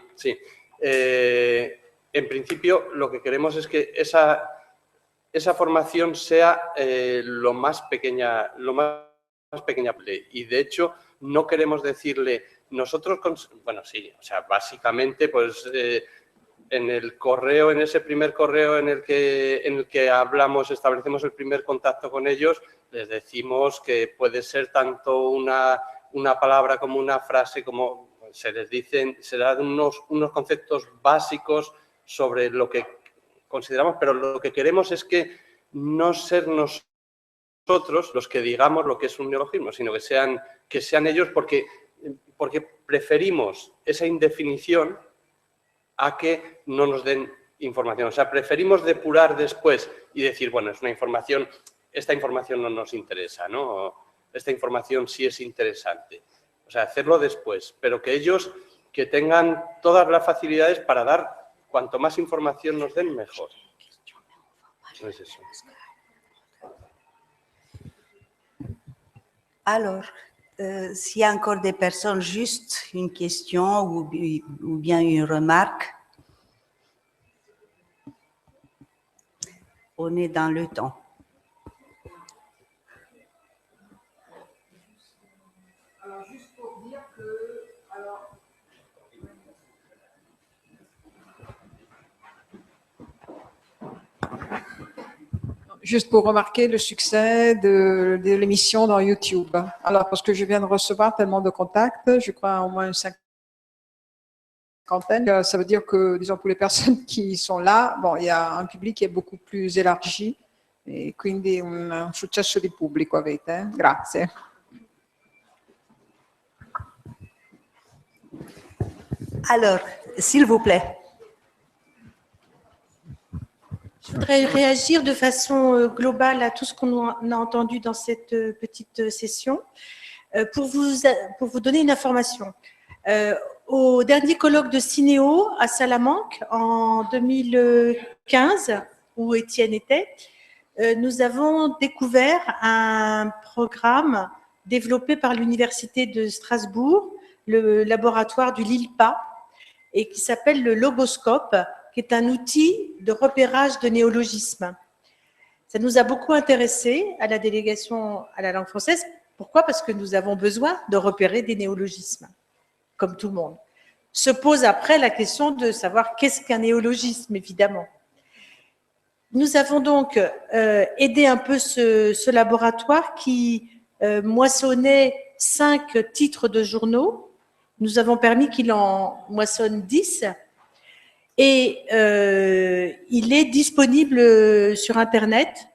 En principio, lo que queremos es que esa formación sea lo más pequeña posible. Y de hecho, no queremos decirle nosotros, bueno, sí, o sea, básicamente, pues en el correo, en ese primer correo en el que hablamos, establecemos el primer contacto con ellos, les decimos que puede ser tanto una palabra como una frase, como se dan unos conceptos básicos sobre lo que consideramos, pero lo que queremos es que no ser nosotros los que digamos lo que es un neologismo, sino que sean ellos, porque preferimos esa indefinición a que no nos den información. O sea, preferimos depurar después y decir, bueno, es una información, esta información no nos interesa, ¿no? Esta información sí es interesante. O sea, hacerlo después, pero que ellos que tengan todas las facilidades para dar cuanto más información nos den, mejor. No es eso. Alors, s'il y a encore des personnes, juste une question ou bien une remarque. On est dans le temps. Alors, juste pour dire que... Juste pour remarquer le succès de l'émission dans YouTube. Alors, parce que je viens de recevoir tellement de contacts, je crois au moins une cinquantaine, ça veut dire que, disons, pour les personnes qui sont là, bon, il y a un public qui est beaucoup plus élargi, e quindi un successo di pubblico avete. Grazie. Alors, s'il vous plaît. Je voudrais réagir de façon globale à tout ce qu'on a entendu dans cette petite session pour vous donner une information. Au dernier colloque de Cinéo à Salamanque en 2015, où Étienne était, nous avons découvert un programme développé par l'Université de Strasbourg, le laboratoire du LILPA, et qui s'appelle le Logoscope, qui est un outil de repérage de néologismes. Ça nous a beaucoup intéressés à la délégation à la langue française. Pourquoi? Parce que nous avons besoin de repérer des néologismes, comme tout le monde. Se pose après la question de savoir qu'est-ce qu'un néologisme, évidemment. Nous avons donc aidé un peu ce laboratoire qui moissonnait 5 titres de journaux. Nous avons permis qu'il en moissonne 10. Et il est disponible sur Internet.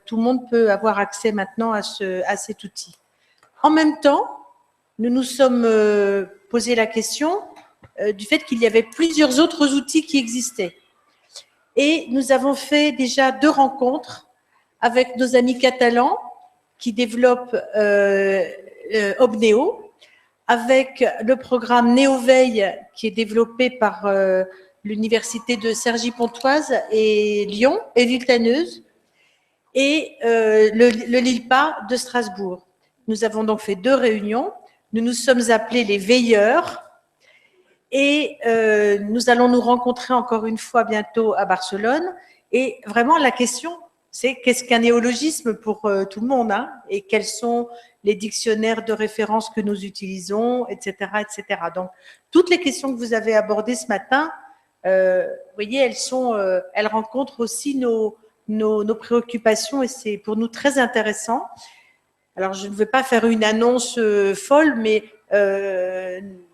Tout le monde peut avoir accès maintenant à cet outil. En même temps, nous nous sommes posé la question du fait qu'il y avait plusieurs autres outils qui existaient. Et nous avons fait déjà 2 rencontres avec nos amis catalans qui développent Obneo, avec le programme Néoveille qui est développé par l'université de Cergy-Pontoise et Lyon et Villetaneuse, et le LILPA de Strasbourg. Nous avons donc fait 2 réunions. Nous nous sommes appelés les veilleurs et nous allons nous rencontrer encore une fois bientôt à Barcelone. Et vraiment, la question, c'est qu'est-ce qu'un néologisme pour tout le monde, hein, et quels sont les dictionnaires de référence que nous utilisons, etc., etc. Donc, toutes les questions que vous avez abordées ce matin, vous voyez, elles rencontrent aussi nos préoccupations et c'est pour nous très intéressant. Alors, je ne vais pas faire une annonce folle, mais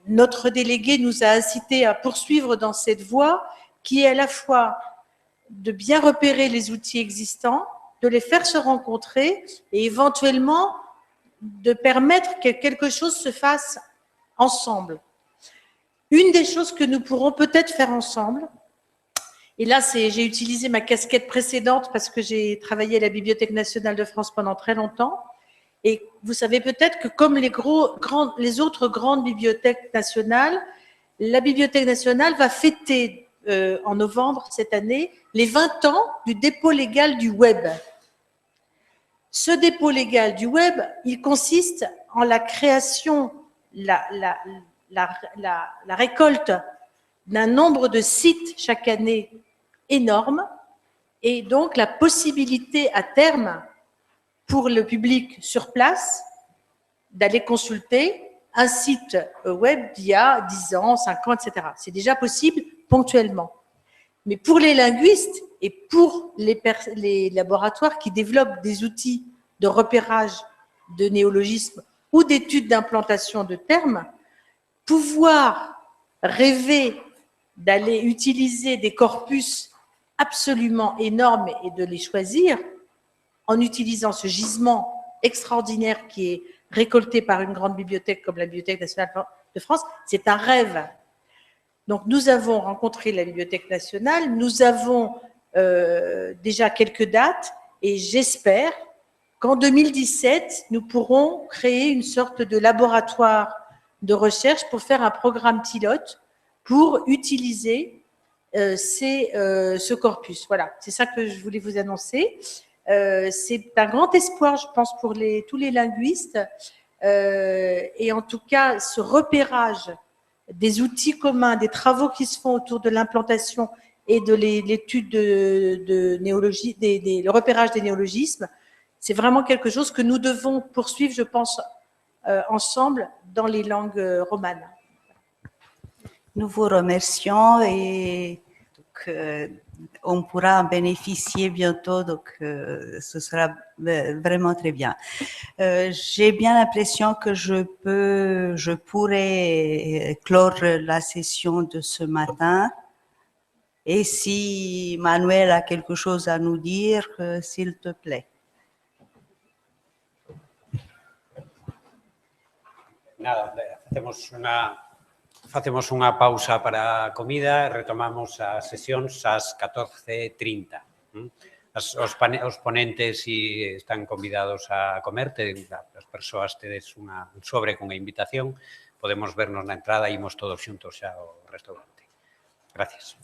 notre délégué nous a incités à poursuivre dans cette voie qui est à la fois de bien repérer les outils existants, de les faire se rencontrer et éventuellement de permettre que quelque chose se fasse ensemble. Une des choses que nous pourrons peut-être faire ensemble, et là j'ai utilisé ma casquette précédente parce que j'ai travaillé à la Bibliothèque nationale de France pendant très longtemps, Et vous savez peut-être que comme les autres grandes bibliothèques nationales, la Bibliothèque nationale va fêter en novembre cette année les 20 ans du dépôt légal du web. Ce dépôt légal du web, il consiste en la création, la récolte d'un nombre de sites chaque année énorme, et donc la possibilité à terme pour le public sur place d'aller consulter un site web d'il y a 10 ans, 5 ans, etc. C'est déjà possible ponctuellement. Mais pour les linguistes et pour les laboratoires qui développent des outils de repérage de néologismes ou d'études d'implantation de termes, pouvoir rêver d'aller utiliser des corpus absolument énormes et de les choisir en utilisant ce gisement extraordinaire qui est récolté par une grande bibliothèque comme la Bibliothèque nationale de France, c'est un rêve. Donc nous avons rencontré la Bibliothèque nationale, nous avons déjà quelques dates et j'espère qu'en 2017, nous pourrons créer une sorte de laboratoire de recherche pour faire un programme pilote pour utiliser ce corpus. Voilà, c'est ça que je voulais vous annoncer. C'est un grand espoir, je pense, pour tous les linguistes. Et en tout cas, ce repérage des outils communs, des travaux qui se font autour de l'implantation et de l'étude de néologie, le repérage des néologismes, c'est vraiment quelque chose que nous devons poursuivre, je pense, ensemble dans les langues romanes. Nous vous remercions et donc, on pourra en bénéficier bientôt, donc ce sera vraiment très bien. J'ai bien l'impression que je pourrais clore la session de ce matin. Et si Manuel a quelque chose à nous dire, s'il te plaît. Nada, facemos unha pausa para a comida e retomamos as sesións ás 14:30. Os ponentes están convidados a comer, as persoas tedes un sobre con a invitación, podemos vernos na entrada e imos todos xuntos xa ao restaurante. Gracias.